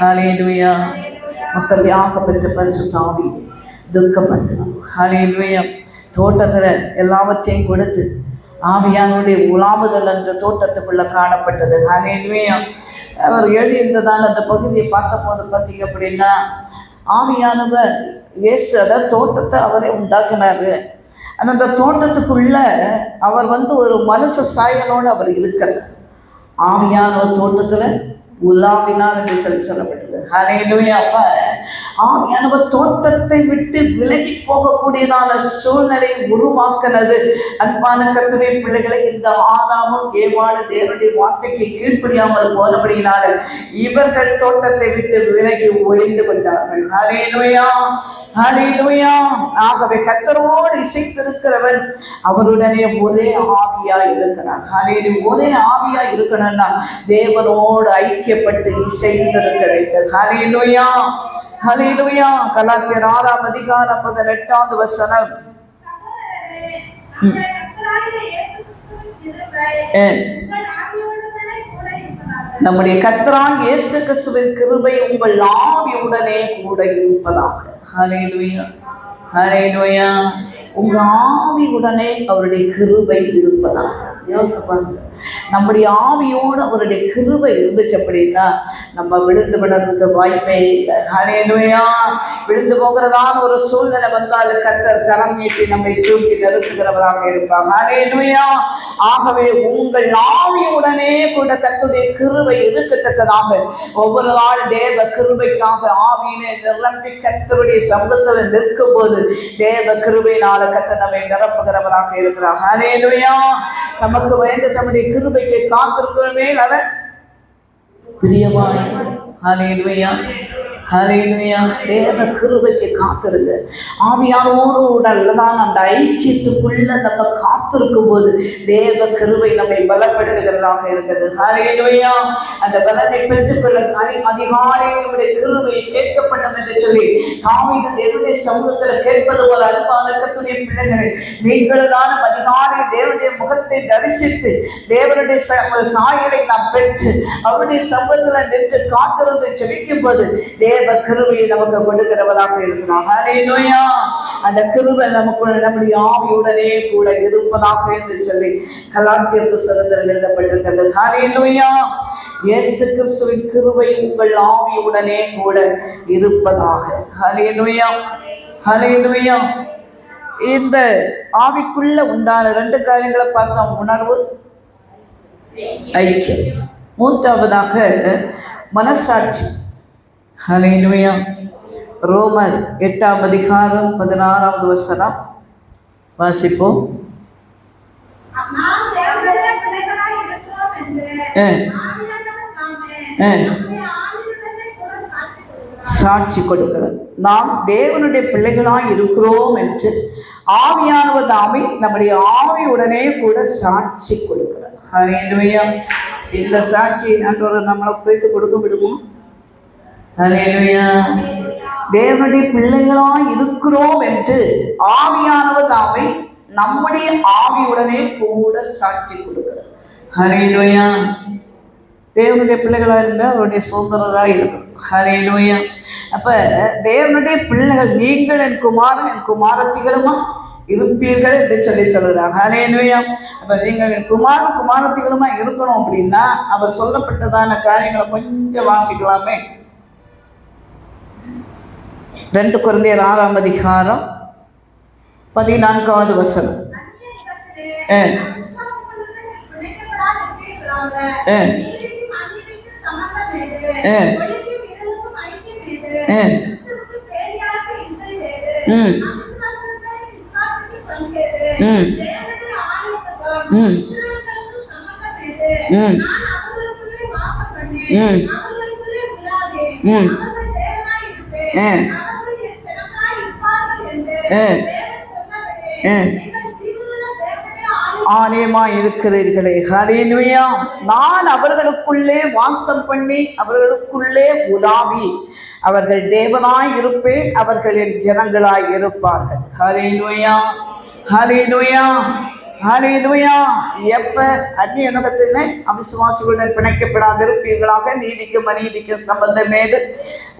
ஹல்லேலூயா. மொத்தமாக பெற்ற பரிசுத்த ஆவி துக்கப்படுத்தணும். ஹல்லேலூயா. தோட்டத்துல எல்லாவற்றையும் கொடுத்து ஆவியானுடைய உலாவுதல் அந்த தோட்டத்துக்குள்ள காணப்பட்டது. ஹல்லேலூயா. அவர் எழுதியிருந்ததால் அந்த பகுதியை பார்த்த போது பார்த்தீங்க அப்படின்னா, ஆவியானவர் இயேசு அதாவது தோட்டத்தை அவரே உண்டாக்குனாரு. அந்த தோட்டத்துக்குள்ள அவர் ஒரு மனுஷ சாயலோடு அவர் இருக்கிறார். ஆவியானவர் தோட்டத்துல உலாவினார் என்று சொல்லப்பட்டது. ஹல்லேலூயா. அப்ப ஆவியானவர் தோட்டத்தை விட்டு விலகி போகக்கூடியதான சூழ்நிலையை உருவாக்குனது. அன்பான கர்த்தருடைய பிள்ளைகளை, இந்த ஆதாமும் ஏவாளும் தேவனுடைய வார்த்தைக்கு கீழ்ப்படியாமல் போனபடியினால இவர்கள் தோட்டத்தை விட்டு விலகி ஒழிந்து கொண்டார்கள். ஹல்லேலூயா. ஹல்லேலூயா. ஆகவே கர்த்தரோடு இசைத்திருக்கிறவன் அவருடனே ஒரே ஆவியாய் இருக்கிறான். ஹல்லேலூயா. ஒரே ஆவியாய் இருக்கணும்னா தேவனோடு ஐக்கியப்பட்டு இசைந்திருக்க வேண்டும். ஹல்லேலூயா. ஹல்லேலூயா. கலாத்தியர் 6:18 நம்முடைய கர்த்தராகிய இயேசு கிறிஸ்துவின் கிருபை உங்கள் ஆவியுடனே கூட இருப்பதாக. ஹல்லேலூயா. ஹல்லேலூயா. உங்க ஆவியுடனே அவருடைய கிருபை இருப்பதாக. யோசிப்பாங்க, நம்முடைய ஆவியோடு அவருடைய கிருபை இருந்துச்சு அப்படின்னா நம்ம விழுந்து விடுறதுக்கு வாய்ப்பே இல்லை. ஹல்லேலூயா. விழுந்து போகிறதான ஒரு சூழ்நிலை வந்தால் கர்த்தர் கரம் நீட்டி நம்மை தூக்கி நிறுத்துகிறவராக இருப்பாங்க. ஹல்லேலூயா. ஆகவே உங்கள் ஆவியுடனே கூட கர்த்தருடைய கிருபை இருக்கத்தக்கதாக ஒவ்வொரு நாள் தேவ கிருபைக்காக ஆவியிலே நிரம்பி கர்த்தருடைய சமூகத்தில் நிற்கும் போது தேவ கிருபையினால கர்த்தர் நம்மை நிரப்புகிறவராக இருக்கிறார். ஹல்லேலூயா. நமக்கு பயந்து தம்முடைய கிருபைக்கு காத்திருக்கிறமே அவர் பிரியமாய். ஹல்லேலூயா. ஹல்லேலூயா. தேவ கிருபைக்கு காத்திருங்க. ஆவியானோடு தான் அந்த ஐக்கியத்துக்குள்ள நம்ம காத்திருக்கும் போது தேவ கிருபை நம்மை பலப்படுத்துகிறதாக இருக்கிறது. ஹல்லேலூயா. அந்த பலத்தை பெற்றுக்கொள்ள அதிகாலையில் நம்முடைய கிருபை கேட்கப்படும் என்று சொல்லி தாவீது தேவனுடைய சமூகத்தில் கேட்பது போல அன்பான கர்த்தருடைய பிள்ளைகளை, நீங்களும் அதிகாலை தேவனுடைய முகத்தை தரிசித்து தேவனுடைய சாயலை நாம் பெற்று அவருடைய சமூகத்தில் நின்று காத்திருந்து ஜெபிக்கும் போது தேவ கிருபையை நமக்கு கொடுக்கிறவராக இருக்கிறார். ஹல்லேலூயா. அந்த கிருபை நமக்கு நம்முடைய ஆவியுடனே கூட இருப்பதாக என்று சொல்லி கலாத்தியர் புத்தகத்தில் எழுதப்பட்டிருக்கிறது. ஹல்லேலூயா. இயேசு கிறிஸ்துவின் கிருபை உங்கள் ஆவியுடனே கூட இருப்பதாக. ஹல்லேலூயா. ஹல்லேலூயா. இந்த ஆவிக்குள்ள உண்டான 2 காரியங்களை பார்த்தோம். உணர்வு, ஐக்கியம். மூன்றாவதாக மனசாட்சி. ஹல்லேலூயா. ரோமர் 8:16 வாசிப்போம். சாட்சி கொடுக்கிறது. நாம் தேவனுடைய பிள்ளைகளாய் இருக்கிறோம் என்று ஆவியானவர் தாமே நம்முடைய ஆவியுடனே கூட சாட்சி கொடுக்கிறார். ஹல்லேலூயா. இந்த சாட்சி ஆண்டவர் நம்மளை குறித்து கொடுக்க விடுமோ? ஹல்லேலூயா. தேவனுடைய பிள்ளைகளாய் இருக்கிறோம் என்று ஆவியானவர் தாமே நம்முடைய ஆவியுடனே கூட சாட்சி கொடுக்கிறார். ஹல்லேலூயா. தேவனுடைய பிள்ளைகளா இருந்தா அவருடைய சுதந்திரராக இருக்கும். ஹல்லேலூயா. அப்ப தேவனுடைய பிள்ளைகள், நீங்கள் என் குமாரன் என் குமாரத்திகளுமா இருப்பீர்கள் என்று சொல்லுறாங்க. ஹல்லேலூயா. அப்ப நீங்கள் என் குமாரன் குமாரத்திகளுமா இருக்கணும் அப்படின்னா அவர் சொல்லப்பட்டதான காரியங்களை கொஞ்சம் வாசிக்கலாமே. 2 கொரிந்தியர் 6ஆம் அதிகாரம் 14வது வசனம். ஆலயமா இருக்கிறீர்களே. ஹல்லேலூயா. நான் அவர்களுக்குள்ளே வாசம் பண்ணி அவர்களுக்குள்ளே உலாவி அவர்கள் தேவனாய் இருப்பேன், அவர்களின் ஜனங்களாய் இருப்பார்கள். ஹல்லேலூயா, ஹல்லேலூயா, ஹல்லேலூயா. எப்ப அந்நிய நகத்திலே அவிசுவாசிகளுடன் பிணைக்கப்படாதிருப்பீர்களாக. நீதிக்கும் அநீதிக்கும் சம்பந்தம் ஏது?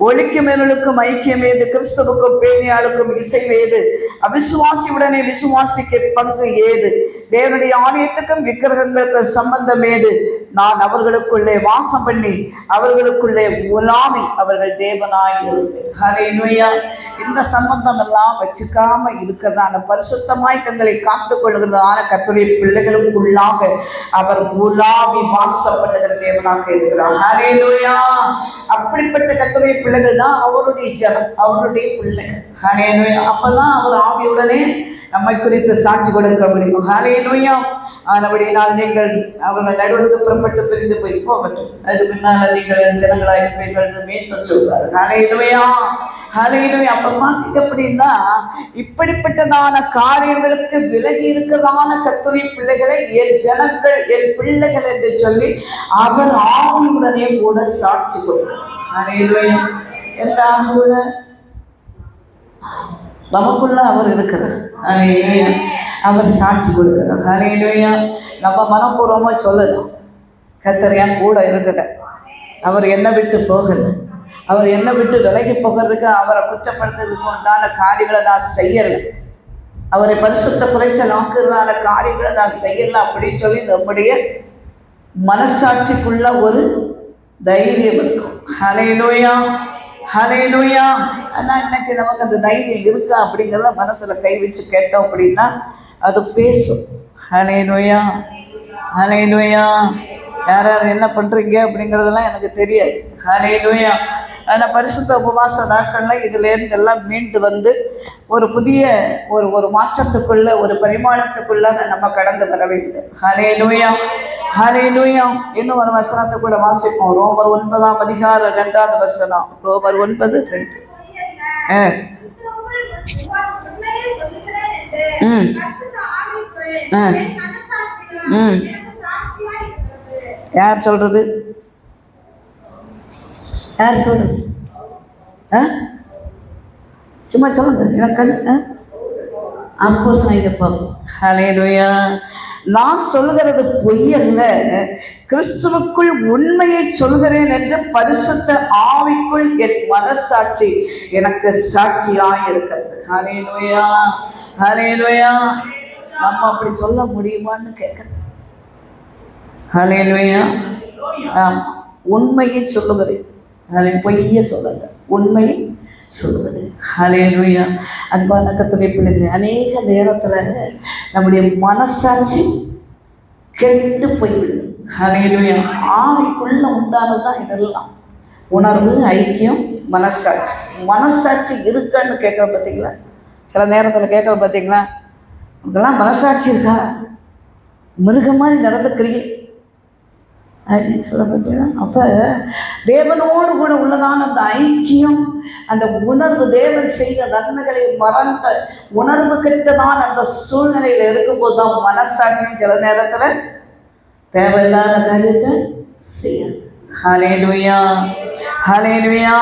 ஒளிக்கும் இருளுக்கும் ஐக்கியம் ஏது? கிறிஸ்துவுக்கும் பேணியாளுக்கும் இசைவேது? அவிசுவாசியுடனே விசுவாசிக்க பங்கு ஏது? தேவனுடைய ஆலயத்துக்கும் விக்கிரகங்களுக்கும் சம்பந்தம் ஏது? நான் அவர்களுக்குள்ளே வாசம் பண்ணி அவர்களுக்குள்ளே உலாவி அவர்கள் தேவனாய் இருப்பேன். ஹல்லேலூயா. இந்த சம்பந்தம் எல்லாம் வச்சுக்காம இருக்கிறதான பரிசுத்தமாய் தங்களை காத்துக் கொள்கிறதான கர்த்தருடைய பிள்ளைகளுக்குள்ளாக அவர் உலாவி வாசம் பண்ணுகிற தேவனாக இருக்கிறார். ஹல்லேலூயா. அப்படிப்பட்ட கர்த்தருடைய பிள்ளைகள் தான் அவருடைய ஜனம், அவருடைய பிள்ளைகள். ஹல்லேலூயா. அப்பதான் அவர் ஆவியுடனே நம்மை குறித்து சாட்சி கொடுக்க முடியும். ஹல்லேலூயா. ஆனபடியினால் நீங்கள் அவர்கள் நடுவது புறப்பட்டு பிரிந்து போய் போகட்டும், அது பின்னால் நீங்கள் ஜனங்களாக இருப்பீர்கள் என்று மீண்டும் சொல்றாரு. ஹல்லேலூயா, ஹல்லேலூயா. அப்ப பார்த்தீங்க அப்படின்னா இப்படிப்பட்டதான காரியங்களுக்கு விலகி இருக்கிறதான கர்த்தருடைய பிள்ளைகளை என் ஜனங்கள் என் பிள்ளைகள் என்று சொல்லி அவர் ஆவியுடனே கூட சாட்சி கொடுக்கிறார். ஹல்லேலூயா. எந்த ஆவியோட? நமக்குள்ள அவர் இருக்கிறார். ஹல்லேலூயா. அவர் சாட்சி கொடுக்கிறார். ஹல்லேலூயா. நம்ம மனப்பூர்வமாக சொல்லலாம், கர்த்தர் என் கூட இருக்கிறார், அவர் என்னை விட்டு போகலை, அவர் என்னை விட்டு விலகி போகிறதுக்கு அவரை குற்றப்படுத்துறதுக்கு உண்டான காரியங்களை நான் செய்யலை, அவரை பரிசுத்த குறைச்சல் ஆக்குறதான காரியங்களை நான் செய்யலை அப்படின்னு சொல்லி நம்முடைய மனசாட்சிக்குள்ள ஒரு தைரியம் இருக்கும். ஹல்லேலூயா, ஹல்லேலூயா. ஆனால் இன்னைக்கு நமக்கு அந்த தைரியம் இருக்கா அப்படிங்கிறத மனசுல கை வச்சு கேட்டோம் அப்படின்னா அது பேசும். ஹல்லேலூயா, ஹல்லேலூயா. யார் யார் என்ன பண்றீங்க அப்படிங்கிறதெல்லாம் எனக்கு தெரியாது. ஹல்லேலூயா. ஆனால் பரிசுத்த உபவாச நாட்களில் இதுலேருந்து எல்லாம் மீண்டு வந்து ஒரு புதிய ஒரு மாற்றத்துக்குள்ள ஒரு பரிமாணத்துக்குள்ள நம்ம கடந்து வர வேண்டும். ஹல்லேலூயா, ஹல்லேலூயா. இன்னும் ஒரு வசனத்தை கூட வாசிப்போம். ரோமர் 9ஆம் அதிகாரம் 2வது வசனம். ரோமர் 9:2. யார் சொல்றது? யார் சொல்றது? சும்மா சொல்லுங்க. எனக்கு அப்போஸ்தலனாகிய ஹல்லேலூயா. நான் சொல்லுகிறது பொய்யல்ல, கிறிஸ்துவுக்குள் உண்மையை சொல்கிறேன் என்று பரிசுத்த ஆவிக்குள் என் மனசாட்சி எனக்கு சாட்சியாய் இருக்கிறது. ஹல்லேலூயா, ஹல்லேலூயா. நம்ம அப்படி சொல்ல முடியுமான்னு கேட்குறேன். ஹல்லேலூயா. உண்மையை சொல்லுகிறேன், பொய்ய சொல்லலை, உண்மையை சொல்லுகிறேன். ஹல்லேலூயா. அன்பான கர்த்தருடைய பிள்ளைகளே, அநேக நேரத்தில் நம்முடைய மனசாட்சி கெட்டு போய்விடுது. ஹல்லேலூயா. ஆவிக்குள்ள உண்டானதுதான் இதெல்லாம். உணர்வு, ஐக்கியம், மனசாட்சி. மனசாட்சி இருக்கான்னு கேட்குற பார்த்தீங்களா? சில நேரத்தில் கேட்குற பார்த்தீங்களா? உங்களுக்கெல்லாம் மனசாட்சி இருக்கா? மிருகம் மாதிரி நடந்துக்கிறீங்க அப்படின்னு சொல்ல பார்த்தீங்கன்னா, அப்போ தேவனோடு கூட உள்ளதான அந்த ஐக்கியம், அந்த உணர்வு, தேவன் செய்த நன்மைகளை மறந்த உணர்வு கெட்டதான அந்த சூழ்நிலையில் இருக்கும்போது தான் மனசாட்சியும் சில நேரத்தில் தேவையில்லாத காரியத்தை செய்யாது. ஹல்லேலூயா, ஹல்லேலூயா.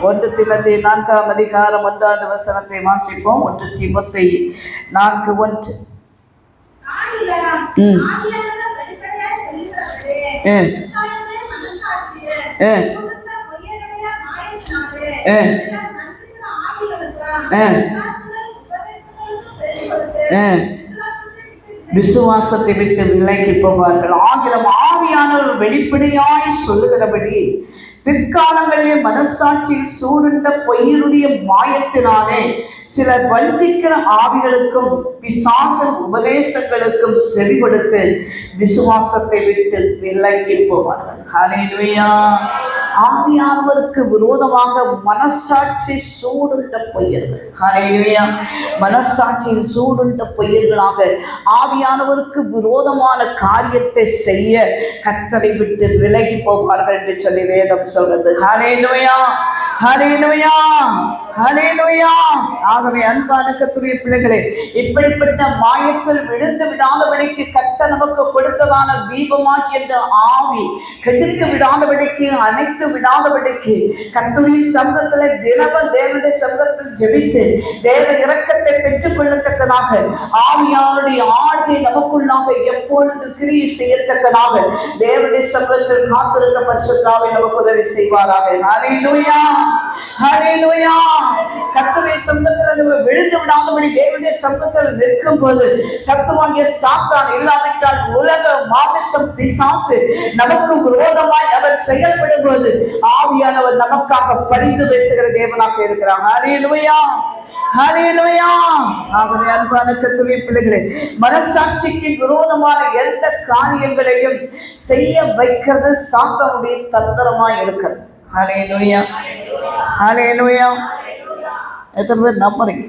1 தீமோத்தேயு 4ஆம் அதிகாரம் 1வது வசனத்தை வாசிப்போம். 1 தீமோத்தேயு 4:1. விசுவாசத்தை விட்டு விலகி போவார்கள். ஆகிலும் ஆவியானவர் வெளிப்படையாய் சொல்லுகிறபடி பிற்காலங்களிலே மனசாட்சியில் சூடுண்ட பொய்யருடைய மாயத்தினாலே சிலர் வஞ்சிக்கிற ஆவிகளுக்கும் பிசாசன் உபதேசங்களுக்கும் செவி கொடுத்து விசுவாசத்தை விட்டு விலகி போவார்கள். ஹல்லேலூயா. ஆவியானவருக்கு விரோதமாக மனசாட்சி சூடுண்ட பொய்யர்கள். ஹல்லேலூயா. மனசாட்சியில் சூடுண்ட பொய்யர்களாக ஆவியானவருக்கு விரோதமான காரியத்தை செய்ய கர்த்தரை விட்டு விலகி போவார்கள் என்று சொல்லி வேதம் சொல்றது. ஹல்லேலூயா, ஹல்லேலூயா, ஹல்லேலூயா. ஆகவே அன்பான கர்த்தருடைய பிள்ளைகளே, இப்படிப்பட்ட மாயத்தில் விழுந்து விடாதபடிக்கு கர்த்தர் நமக்கு கொடுத்ததான தீபமாகி அந்த ஆவி கெடுத்து விடாதபடிக்கு, அணைத்து விடாதபடிக்கு கர்த்தருடைய சமூகத்தில் தினமும் தேவனுடைய சமூகத்தில் ஜெபித்து தேவ இரக்கத்தை பெற்றுக் கொள்ளத்தக்கதாக ஆவியானுடைய ஆளுகை நமக்குள்ளாக எப்பொழுது கிரியை செய்யத்தக்கதாக தேவனுடைய சமூகத்தில் காத்திருக்க பரிசுத்த ஆவி நமக்கு உதவி செய்வாராக. ஹல்லேலூயா, ஹல்லேலூயா. கர்த்தருடைய சமூகத்தில் விழுந்து விடாதபடி தேவனுடைய சமூகத்தில் நிற்கும் போது சத்துவாகிய சாத்தான் இல்லாவிட்டால் உலக மாமிசம் பிசாசு நமக்கு விரோதமாய் அவர் செயல்படும் போது ஆவியானவர் நமக்காக பரிந்து பேசுகிற தேவனாக இருக்கிறார். ஹல்லேலூயா, ஹல்லேலூயா. ஆகவே அன்பான கர்த்தருடைய பிள்ளைகளே, மனசாட்சிக்கு விரோதமான எந்த காரியங்களையும் செய்ய வைக்கிறது சாத்தானுடைய தந்திரமாய் இருக்கிறது. ஹல்லேலூயா, ஹல்லேலூயா. எத்தனை பேர் நம்புறீங்க?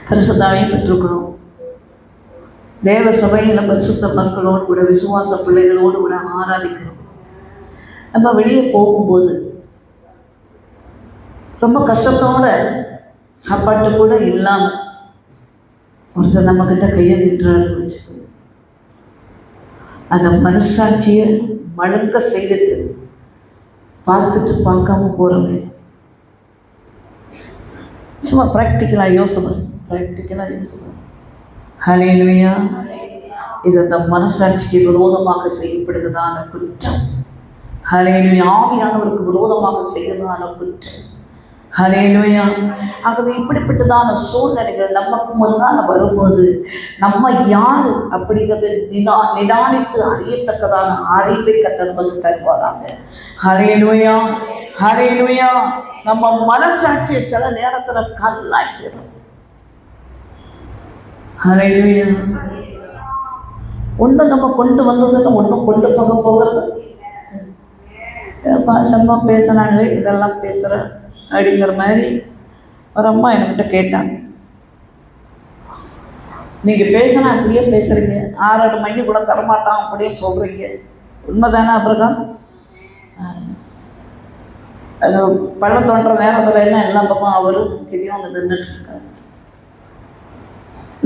பரிசுத்தாவை பெற்றிருக்கிறோம். தேவ சபையில் பரிசுத்த மக்களோடு கூட விசுவாச பிள்ளைகளோடு கூட ஆராதிக்கிறோம். நம்ம வெளியே போகும்போது ரொம்ப கஷ்டத்தோட சாப்பாட்டு கூட இல்லாமல் ஒருத்தர் நம்மக்கிட்ட கையை நின்றாலும் வச்சுக்கணும், அந்த மனசாட்சியை மழுங்க செய்துட்டு பார்த்துட்டு பார்க்காம போகிறோமே. சும்மா ப்ராக்டிக்கலாக யோசிப்பேன், ப்ராக்டிக்கலாக யோசிப்பேன். ஹல்லேலூயா. இது அந்த மனசாட்சிக்கு விரோதமாக செய்யப்படுகிறதான குற்றம். ஹல்லேலூயா. ஆவியானவருக்கு விரோதமாக செய்கிறதான குற்றம். ஹல்லேலூயா. ஆகவே இப்படிப்பட்டதான சூழ்நிலைகள் நமக்கு முன்னால் வரும்போது நம்ம யார் அப்படிங்கிறது நிதானித்து அறியத்தக்கதான அறிவை கர்த்தர் நமக்கு தருவாராங்க. ஹல்லேலூயா, ஹல்லேலூயா. நம்ம மனசாட்சியை சில நேரத்தில் கல்லாக்கிறோம். ஹல்லேலூயா. ஒன்றும் நம்ம கொண்டு வந்ததில்லை, ஒன்றும் கொண்டு போக போகிறது. பாசமாக பேசுனாங்களே இதெல்லாம் பேசுகிற அப்படிங்கிற மாதிரி ஒரு அம்மா என்கிட்ட கேட்டாங்க. நீங்கள் பேசினா அப்படியே பேசுகிறீங்க, 6-8 மணி கூட தரமாட்டான் அப்படின்னு சொல்கிறீங்க, உண்மைதானே? அப்புறம் அது பள்ளம் தோன்ற நேரத்தில் என்ன எல்லா பக்கம் அவரும் கிரியும் அங்கே நின்றுட்டு இருக்காரு.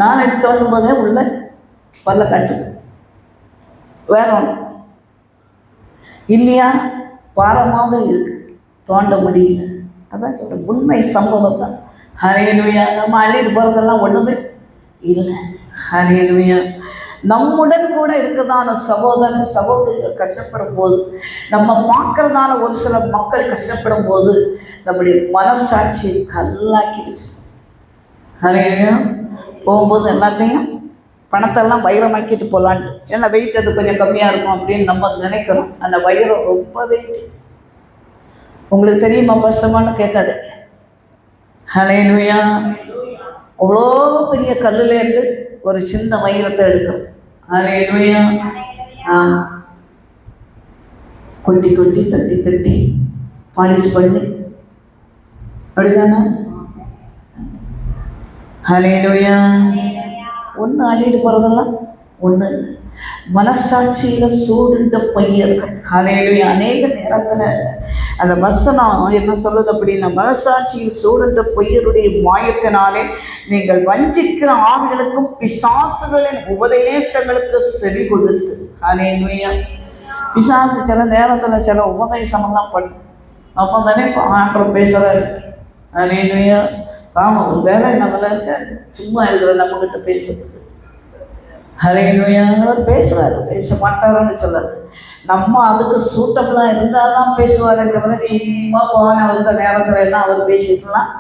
நான் எடுத்து தோண்டும் போதே உள்ள பல்ல காட்டு வேற ஒன்று இல்லையா, பாரமாக இருக்கு, தோண்ட முடியல. அதான் சொல்கிறேன், உண்மை சம்பவம் தான். ஹல்லேலூயா. நம்ம அள்ளிட்டு போகிறதெல்லாம் ஒன்றுமே இல்லை. ஹல்லேலூயா. நம்முடன் கூட இருக்கிறதான சகோதரன் சகோதரிகள் கஷ்டப்படும் போது, நம்ம பார்க்கறதான ஒரு சில மக்கள் கஷ்டப்படும் போது நம்முடைய மனசாட்சியை கல்லாக்கி வச்சு ஹல்லேலூயா. போகும்போது எல்லாத்தையும் பணத்தெல்லாம் வைரமாக்கிட்டு போகலான்ட்டு, ஏன்னா வெயிட் அது கொஞ்சம் கம்மியாக இருக்கும் அப்படின்னு நம்ம நினைக்கிறோம். அந்த வைரம் ரொம்ப வெயிட். உங்களுக்கு தெரியுமா கஷ்டமானு கேட்காது. ஹல்லேலூயா. அவ்வளோ பெரிய கல்லுலேருந்து ஒரு சின்ன வைரத்தை எடுக்கும். ஹல்லேலூயா. கொட்டி கொட்டி தட்டி தட்டி பாலிஷ் பண்ணி அப்படிதானே? ஹல்லேலூயா. ஒன்று அள்ளிட்டு போகிறதெல்லாம் ஒன்று இல்லை. மனசாட்சியில் சூடுண்ட பொய்யர்கள். ஹல்லேலூயா. அநேக நேரத்தில் அந்த வசனம் என்ன சொல்லுது அப்படின்னா, மனசாட்சியில் சூடுண்ட பொய்யருடைய மாயத்தினாலே நீங்கள் வஞ்சிக்கிற ஆவிகளுக்கும் பிசாசுகளின் உபதேசங்களுக்கு செவி கொடுத்து. ஹல்லேலூயா. பிசாசு சில நேரத்தில் சில உபதேசமெல்லாம் பண்ணும். அப்போ தானே ஆண்டவர் பேசுகிறாரு. ஹல்லேலூயா. ஆமாம், ஒரு வேலை நம்மள இருக்க சும்மா இருக்கிற நம்மக்கிட்ட பேசுறதுக்கு. ஹல்லேலூயா. அவர் பேசுவார், பேச மாட்டாருன்னு சொல்லாது. நம்ம அதுக்கு சூட்டபுளாக இருந்தால் தான் பேசுவாரே தவிர சும்மா போன வந்த நேரத்தில் எல்லாம் அவர் பேசிட்டுலாம்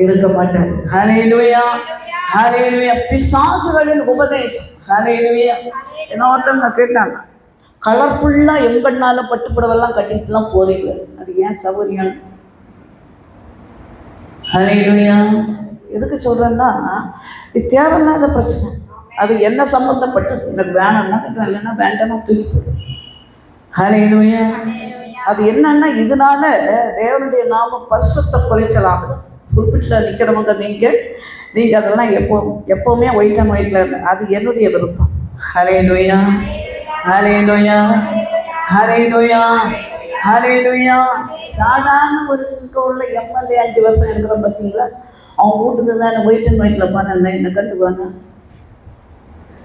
இருக்க மாட்டார். ஹல்லேலூயா, ஹல்லேலூயா. பிசாசுகளின் உபதேசம். ஹல்லேலூயா. என்ன ஒருத்தவங்க கேட்டாங்க, கலர்ஃபுல்லாக எங்கன்னாலும் பட்டுப்புடவெல்லாம் கட்டிட்டுலாம் போறீங்க. அது ஏன் சௌகரியம்? ஹல்லேலூயா. எதுக்கு சொல்கிறேன்னா, இது தேவையில்லாத பிரச்சனை. அது என்ன சம்மந்தப்பட்டது? எனக்கு வேணும்னா இல்லைன்னா வேண்டாம்னா தூக்கி போடும். ஹல்லேலூயா. அது என்னன்னா, இதனால தேவனுடைய நாம பரிசுத்த குலைச்சல் ஆகுது. புல்பிட்டில் நிற்கிறவங்க நீங்கள் அதெல்லாம் எப்போவுமே ஒயிட் அண்ட் ஒயிட்டில் இருக்கு. அது என்னுடைய விருப்பம். ஹல்லேலூயா, ஹல்லேலூயா, ஹல்லேலூயா, ஹல்லேலூயா. சாதாரண ஒரு உள்ள எம்எல்ஏ 5 வருஷம் இருக்கிற பார்த்தீங்களா, அவங்க வீட்டுக்கு தான் ஒயிட் அண்ட் ஒயிட்டில் பாருங்க, என்ன கண்டுக்குவாங்க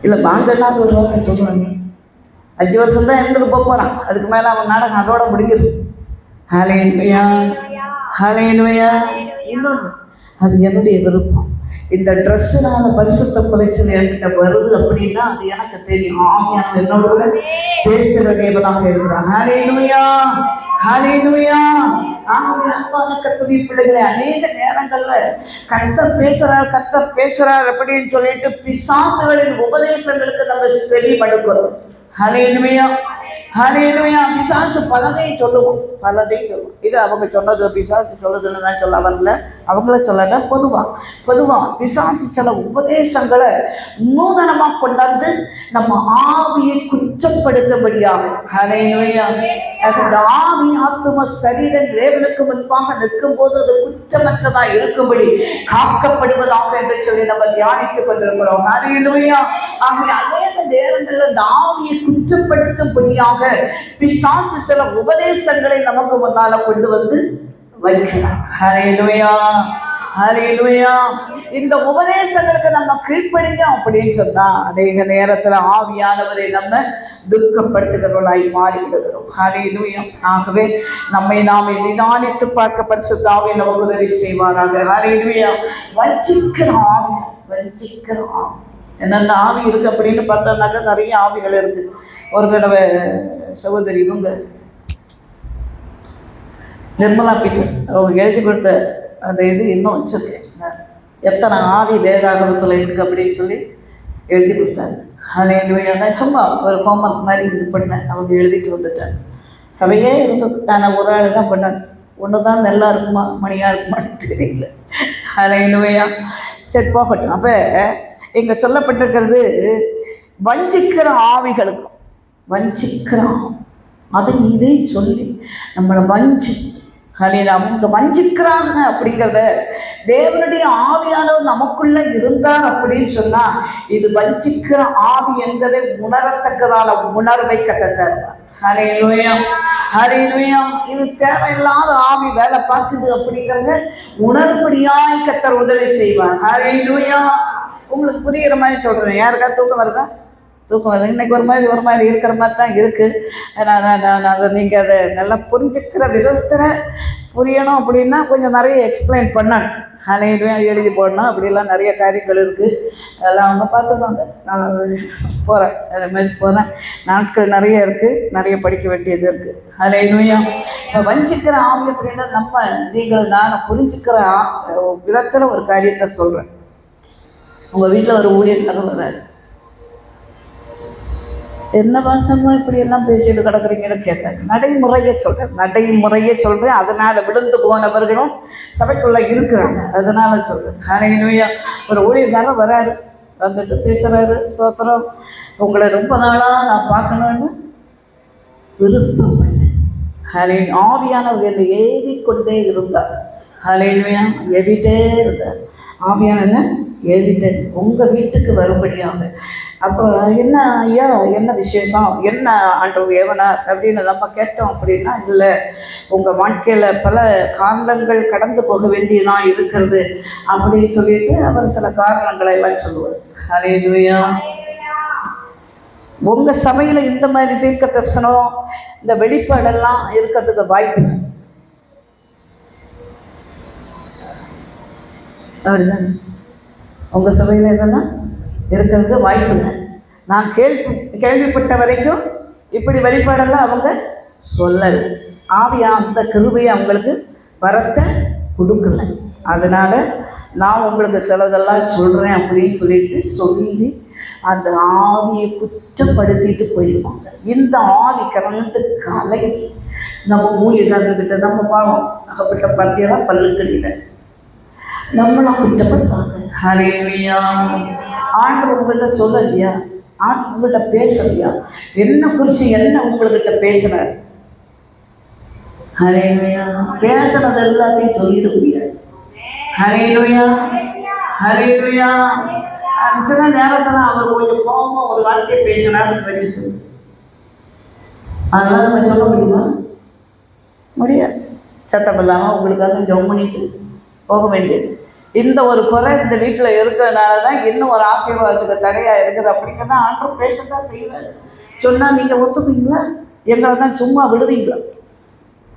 இல்லை வாங்கன்னா ஒரு வார்த்தை சொல்லுவாங்க. 5 வருஷம் தான் இருந்துட்டு போகிறான், அதுக்கு மேலே அவன் நாடகம் அதோட முடிக்கிறது. ஹல்லேலூயா, ஹல்லேலூயா. இன்னொன்று, அது என்னுடைய விருப்பம். இந்த ட்ரெஸ்ஸுனால பரிசுத்த குலைச்சல் என்கிட்ட வருது அப்படின்னா அது எனக்கு தெரியும். ஆவியானவர் என்னோட பேசுகிற தேவனாக இருக்கிறான். ஹல்லேலூயா, ஹல்லேலூயா. அன்பான கர்த்தருடைய பிள்ளைகளை, அநேக நேரங்கள்ல கர்த்தர் பேசுறார் அப்படின்னு சொல்லிட்டு பிசாசுகளின் உபதேசங்களுக்கு நம்ம செவி மடுக்கிறோம். ஹல்லேலூயா, ஹல்லேலூயா. பிசாசு பலதையும் சொல்லுவோம். இது அவங்க சொன்னது, பிசாசு சொல்லுதுன்னு தான் சொல்ல வரல, அவங்கள சொல்லல. பொதுவாக பிசாசு சில உபதேசங்களை நூதனமாக கொண்டாந்து நம்ம ஆவியை குற்றப்படுத்தபடியாக. ஹல்லேலூயா. அது இந்த ஆவி ஆத்தும சரீரம் தேவனுக்கு முன்பாக நிற்கும் போது அது குற்றமற்றதாக இருக்கும்படி காக்கப்படுவதாக என்று சொல்லி நம்ம தியானித்துக் கொண்டிருக்கிறோம். ஹல்லேலூயா. ஆகிய அநேக நேரங்களில் இந்த ஆவியை குற்றப்படுத்தும்படியாக பிசாசு சில உபதேசங்களை நமக்கு முன்னால கொண்டு வந்து வைக்கிறார். ஹல்லேலூயா, ஹல்லேலூயா. இந்த உபதேசங்களுக்கு நம்ம கீழ்ப்படிஞ்சோம் அப்படின்னு சொன்னா அநேக நேரத்துல ஆவியானவரை நம்ம துக்கப்படுத்துகிறவர்களாய் மாறிவிடுகிறோம். ஹல்லேலூயா. ஆகவே நம்மை நாமே நிதானித்து பார்க்க பரிசுத்த ஆவி நமக்கு உதவி செய்வாராக. ஹல்லேலூயா. வஞ்சிக்கிற ஆவி என்னென்ன ஆவி இருக்கு அப்படின்னு பார்த்தோம்னாக்கா நிறைய ஆவிகள் இருக்கு. ஒரு தடவை சகோதரி இவங்க நிர்மலா பீட்டர் அவங்க எழுதி கொடுத்த அந்த இது இன்னும் வச்சிருக்கேன், எத்தனை ஆவி வேதாகமத்தில் இருக்குது அப்படின்னு சொல்லி எழுதி கொடுத்தாங்க. ஹல்லேலூயா. நான் சும்மா ஒரு ஹோம்ஒர்க் மாதிரி இது பண்ணேன். அவங்க எழுதிட்டு வந்துட்டேன். சபையே இருந்தது, நான் ஒரு ஆள் தான் பண்ணேன். ஒன்று தான் நல்லா இருக்குமா மணியாக இருக்குமான்னு தெரியல. ஹல்லேலூயா. சரி போகட்டும். அப்போ இங்கே சொல்லப்பட்டிருக்கிறது வஞ்சிக்கிற ஆவிகளுக்கும் அதை இதை சொல்லி நம்மளை அவங்க வஞ்சிக்கிறாங்க அப்படிங்கிறத தேவனுடைய ஆவியானவர் நமக்குள்ள இருந்தார் அப்படின்னு சொன்னா இது வஞ்சிக்கிற ஆவி என்பதை உணரத்தக்கதான உணர்வை கத்தத்தார். ஹல்லேலூயா, ஹல்லேலூயா. இது தேவையில்லாத ஆவி வேலை பார்க்குது அப்படிங்கிறத உணர்படியாய் கத்தர் உதவி செய்வார். ஹல்லேலூயா. உங்களுக்கு புரிகிற மாதிரி சொல்கிறேன். யாருக்கா தூக்கம் வருது? இன்றைக்கி ஒரு மாதிரி இருக்கிற மாதிரி தான் இருக்குது. நான் அதை நீங்கள் அதை நல்லா புரிஞ்சுக்கிற விதத்தில் புரியணும் அப்படின்னா கொஞ்சம் நிறைய எக்ஸ்பிளைன் பண்ணணும். ஹல்லேலூயா எழுதி போடணும். அப்படிலாம் நிறைய காரியங்கள் இருக்குது. அதெல்லாம் அவங்க பார்த்துப்பாங்க. நான் போகிறேன், அது மாதிரி போகிறேன். நாட்கள் நிறைய இருக்குது, நிறைய படிக்க வேண்டியது இருக்குது. ஹல்லேலூயா. இப்போ வஞ்சிக்கிற ஆவி அப்படின்னா நான் புரிஞ்சுக்கிற விதத்தில் ஒரு காரியத்தை சொல்கிறேன். உங்கள் வீட்டில் ஒரு ஊழியக்காரர் வர்றாரு. என்ன பாசமா இப்படி எல்லாம் பேசிட்டு கிடக்குறீங்கன்னு கேட்காரு. நடைமுறையை சொல்கிறேன். அதனால் விழுந்து போனவர்களும் சபைக்குள்ளே இருக்கிறாங்க, அதனால சொல்கிறேன். ஹல்லேலூயா. ஒரு ஊழியக்காரர் வராரு, வந்துட்டு பேசுகிறாரு. சோத்திரம், உங்களை ரொம்ப நாளாக நான் பார்க்கணுன்னு விருப்பப்பட்டேன். ஹல்லேலூயா. ஆவியானவர் ஏவிக்கொண்டே இருந்தார். ஹல்லேலூயா. ஏவிட்டே இருந்தார். ஆவியான ஏவிட்டேன் உங்கள் வீட்டுக்கு வரும்படியாக. அப்போ என்ன ஐயா, என்ன விசேஷம், என்ன ஆண்டவர் ஏவனார் அப்படின்னு நம்ம கேட்டோம் அப்படின்னா, இல்லை உங்கள் வாழ்க்கையில் பல காரணங்கள் கடந்து போக வேண்டியதான் இருக்கிறது அப்படின்னு சொல்லிட்டு அவர் சில காரணங்களை எல்லாம் சொல்லுவார். ஹல்லேலூயா. உங்கள் சபையில் இந்த மாதிரி தீர்க்க தரிசனம், இந்த வெளிப்பாடெல்லாம் இருக்கிறதுக்கு வாய்ப்பு இல்லை. அப்படிதான் உங்கள் சபையில் இதெல்லாம் இருக்கிறதுக்கு வாய்ப்பு இல்லை. நான் கேள்விப்பட்ட வரைக்கும் இப்படி வெளிப்பாடெல்லாம் அவங்க சொல்லலை. ஆவியா அந்த கிருபையை அவங்களுக்கு வரத்தை கொடுக்கல. அதனால் நான் உங்களுக்கு சிலதெல்லாம் சொல்கிறேன் அப்படின்னு சொல்லி அந்த ஆவியை குற்றப்படுத்திட்டு போயிருவாங்க. இந்த ஆவி கலந்து கலங்கி நம்ம ஊழியர்கிட்ட நம்ம பாவம் அகப்பட்ட பத்தியெல்லாம் பல்லுகளில் நம்மளை குற்றப்படுத்தாங்க. ஹல்லேலூயா. ஆண்டவர் உங்கள்கிட்ட சொல்லலையா? ஆண்டவர் உங்கள்கிட்ட பேசலையா? என்ன குறித்து என்ன உங்கள்கிட்ட பேசுனார்? ஹல்லேலூயா. பேசுனது எல்லாத்தையும் சொல்லிட முடியாது. ஹல்லேலூயா. ஹல்லேலூயா. சில நேரத்தில் அவர் கொஞ்சம் கோபமாக ஒரு வார்த்தையை பேசினார்னு வச்சுக்கணும். அதெல்லாம் நம்ம சொல்ல முடியுமா? முடியாது. சத்தம் இல்லாமல் உங்களுக்காக ஜெபம் பண்ணிட்டு போக வேண்டியது. இந்த ஒரு குறை இந்த வீட்டில் இருக்கிறதுனால தான் இன்னும் ஒரு ஆசீர்வாதத்துக்கு தடையாக இருக்குது அப்படிங்கிறத ஆண்டவர் பேசத்தான் செய்வார். சொன்னால் நீங்கள் ஒத்துப்பீங்களா? எங்களை தான் சும்மா விடுவீங்களா?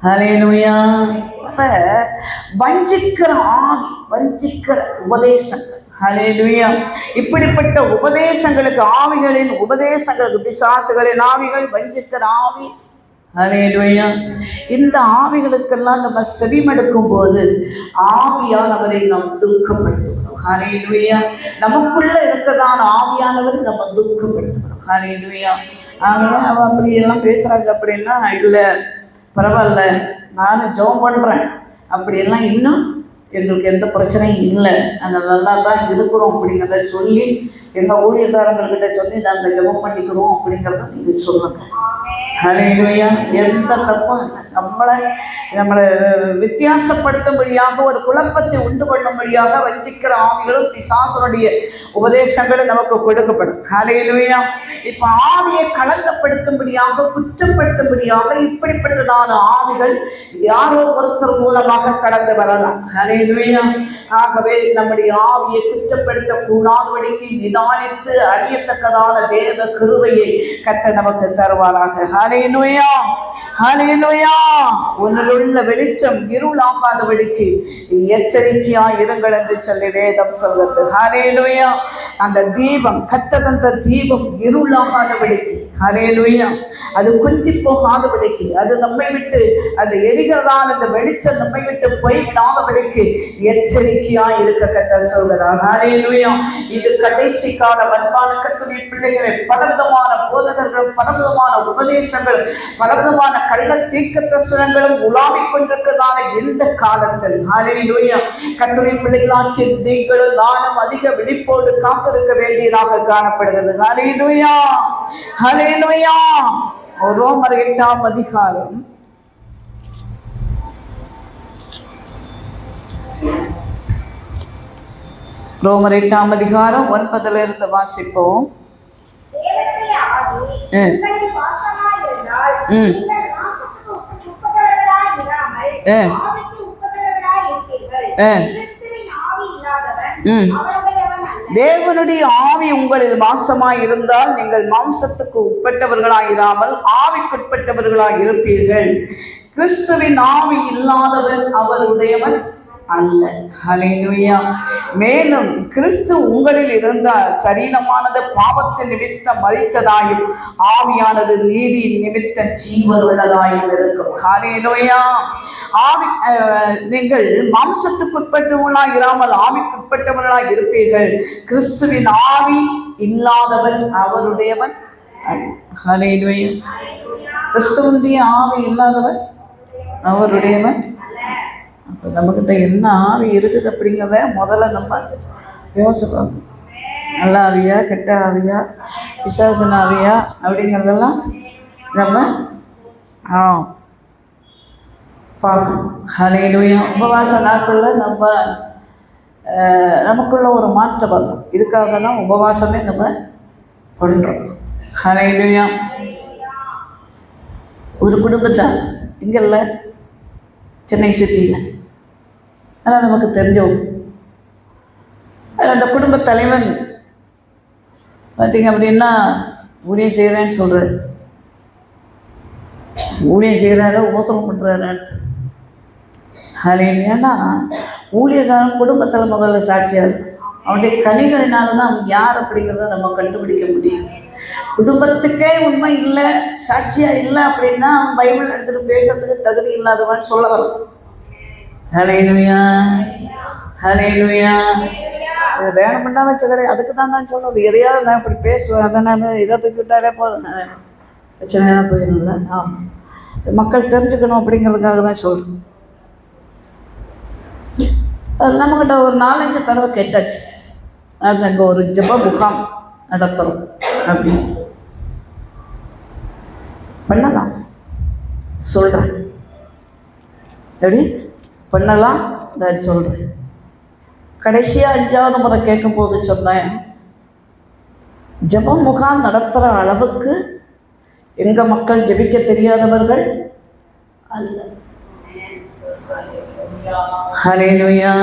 ஹல்லேலூயா. அப்போ வஞ்சிக்கிற ஆவி, வஞ்சிக்கிற உபதேசங்கள். ஹல்லேலூயா. இப்படிப்பட்ட உபதேசங்களுக்கு, ஆவிகளின் உபதேசங்களுக்கு, பிசாசுகளின் ஆவிகள், வஞ்சிக்கிற ஆவி. ஹல்லேலூயா. இந்த ஆவிகளுக்கெல்லாம் நம்ம செவிமடுக்கும் போது ஆவியானவரை நாம் துக்கப்படுத்துகிறோம். ஹல்லேலூயா. நமக்குள்ள இருக்கிறதான ஆவியானவரை நம்ம துக்கப்படுத்துகிறோம். ஹல்லேலூயா. அவன் அப்படியெல்லாம் பேசுகிறாங்க அப்படின்னா, இல்லை பரவாயில்ல நான் ஜெபம் பண்ணுறேன் அப்படியெல்லாம், இன்னும் எங்களுக்கு எந்த பிரச்சனையும் இல்லை, நாங்கள் நல்லா தான் இருக்கிறோம் அப்படிங்கிறத சொல்லி எங்கள் ஊழியக்காரங்கள்கிட்ட சொல்லி நாங்கள் ஜெபம் பண்ணிக்கிறோம் அப்படிங்கிறத நீங்கள் சொல்லுங்கள். ஹல்லேலூயா. எந்த தப்பும் இல்லை. நம்மளை வித்தியாசப்படுத்தும்படியாக, ஒரு குழப்பத்தை உண்டு பண்ணும்படியாக வஞ்சிக்கிற ஆவிகளும் பிசாசனுடைய உபதேசங்களும் நமக்கு கொடுக்கப்படும். ஹல்லேலூயா. இப்போ ஆவியை கலங்கப்படுத்தும்படியாக, குற்றப்படுத்தும்படியாக இப்படிப்பட்டதான ஆவிகள் யாரோ ஒருத்தர் மூலமாக கடந்து வரலாம். ஹல்லேலூயா. ஆகவே நம்முடைய ஆவியை குற்றப்படுத்தக்கூடாதபடிக்கு நிதானித்து அறியத்தக்கதான தேவ கிருபையை கர்த்தர் நமக்கு தருவாராக. ஹல்லேலூயா. ஹல்லேலூயா. உன்னிலுள்ள வெளிச்சம் இருளாகாதபடிக்கு எச்சரிக்கையாய் இருங்கள் என்று சொல்லி வேதம் சொல்கிறது. ஹல்லேலூயா. அந்த தீபம், கர்த்தர் தந்த தீபம் இருளாகாதபடிக்கு, ஹல்லேலூயா, அது குந்தி போகாதபடிக்கு, அது நம்மை விட்டு அந்த எரிகிறதான அந்த வெளிச்சம் நம்மை விட்டு போய்விடாதபடிக்கு எச்சரிக்கையாய் இருக்க கர்த்தர் சொல்கிறார். ஹல்லேலூயா. இது கடைசி கால அன்பான கர்த்தருடைய பிள்ளைகளை, பலவிதமான போதகர்கள், பலவிதமான உபதேசங்கள், பலவிதமான கள்ள தீர்க்கதரிசனங்களும் உலாவிக் கொண்டிருக்கிறதான இந்த காலத்தில், ஹல்லேலூயா, கர்த்தருடைய பிள்ளைகளாகிய நீங்களும் நானும் அதிக விழிப்போடு காத்திருக்க வேண்டியதாக காணப்படுகிறது. ஹல்லேலூயா. ஹல்லேலூயா. ரோமர் 8ஆம் அதிகாரம் ரோமர் 8ஆம் அதிகாரம் 9 வாசிப்போம். தேவனுடைய ஆவி உங்களில் மாசமாய் இருந்தால் நீங்கள் மாம்சத்துக்கு உட்பட்டவர்களாயிராமல் ஆவிக்குட்பட்டவர்களாய் இருப்பீர்கள். கிறிஸ்துவின் ஆவி இல்லாதவன் அவருடையவன் அல்ல. ஹல்லேலூயா. மேலும் கிறிஸ்து உங்களில் இருந்தால் சரீரமானது பாவத்தின் நிமித்தம் மரித்ததாயும் ஆவியானது நீதியின் நிமித்த ஜீவன் உள்ளதாயும் இருக்கும். ஹல்லேலூயா. ஆவி நீங்கள் மாம்சத்துக்குட்பட்டவர்களாய் இராமல் ஆவிக்குட்பட்டவர்களாய் இருப்பீர்கள். கிறிஸ்துவின் ஆவி இல்லாதவன் அவருடையவன் அல்ல. ஹல்லேலூயா. கிறிஸ்துவினுடைய ஆவி இல்லாதவன் அவருடையவன். அப்போ நம்மக்கிட்ட என்ன ஆவி இருக்குது அப்படிங்கிறத முதல்ல நம்ம யோசிக்கணும். நல்ல ஆவியா, கெட்ட ஆவியா, பிசாசன ஆவியா அப்படிங்கிறதெல்லாம் நம்ம பார்க்கணும். ஹல்லேலூயா. உபவாச நாட்களில் நமக்குள்ள ஒரு மாற்றம் வரணும். இதுக்காக தான் உபவாசமே நம்ம பண்ணுறோம். ஹல்லேலூயா. ஒரு குடும்பத்தை இங்கே இல்லை, சென்னை சிட்டியில், ஆனால் நமக்கு தெரிஞ்சவங்க, அந்த குடும்ப தலைவன் பார்த்திங்க அப்படின்னா ஊழியம் செய்கிறேன்னு சொல்கிறார். ஊழியம் செய்கிறாரு, உபத்திரம் பண்ணுறாரு. ஹல்லேலூயா. ஊழியக்காரன் குடும்ப தலைமகளில் சாட்சியாக இருக்கும். அவனுடைய கனிகளினால தான் அவன் யார் அப்படிங்கிறத நம்ம கண்டுபிடிக்க முடியும். குடும்பத்துக்கே உண்மை இல்லை, சாட்சியாக இல்லை அப்படின்னா அவன் பைபிள் எடுத்துகிட்டு பேசுறதுக்கு தகுதி இல்லாதவன் சொல்ல வரும். ஹல்லேலூயா. ஹல்லேலூயா. இது வேணும்னா வச்ச கிடையாது. அதுக்கு தான் நான் சொல்கிறது, எதையாவது நான் இப்படி பேசுவேன், அதை நான் இதை தூக்கிவிட்டாலே போதும், பிரச்சனையாக போயிடும்ல. ஆமாம், மக்கள் தெரிஞ்சுக்கணும் அப்படிங்கிறதுக்காக தான் சொல்கிறேன். நம்மக்கிட்ட ஒரு 4-5 தடவை கேட்டாச்சு, நாங்கள் அங்கே ஒரு ஜெப முகாம் நடத்துகிறோம் அப்படின்னு. பண்ணலாம் சொல்கிறேன், எப்படி பண்ணலாம் நான் சொல்கிறேன். கடைசியாக 5வது முறை கேட்கும்போது சொன்னேன், ஜெப முகாம் நடத்துகிற அளவுக்கு எங்கள் மக்கள் ஜெபிக்க தெரியாதவர்கள் அல்ல. ஹல்லேலூயா.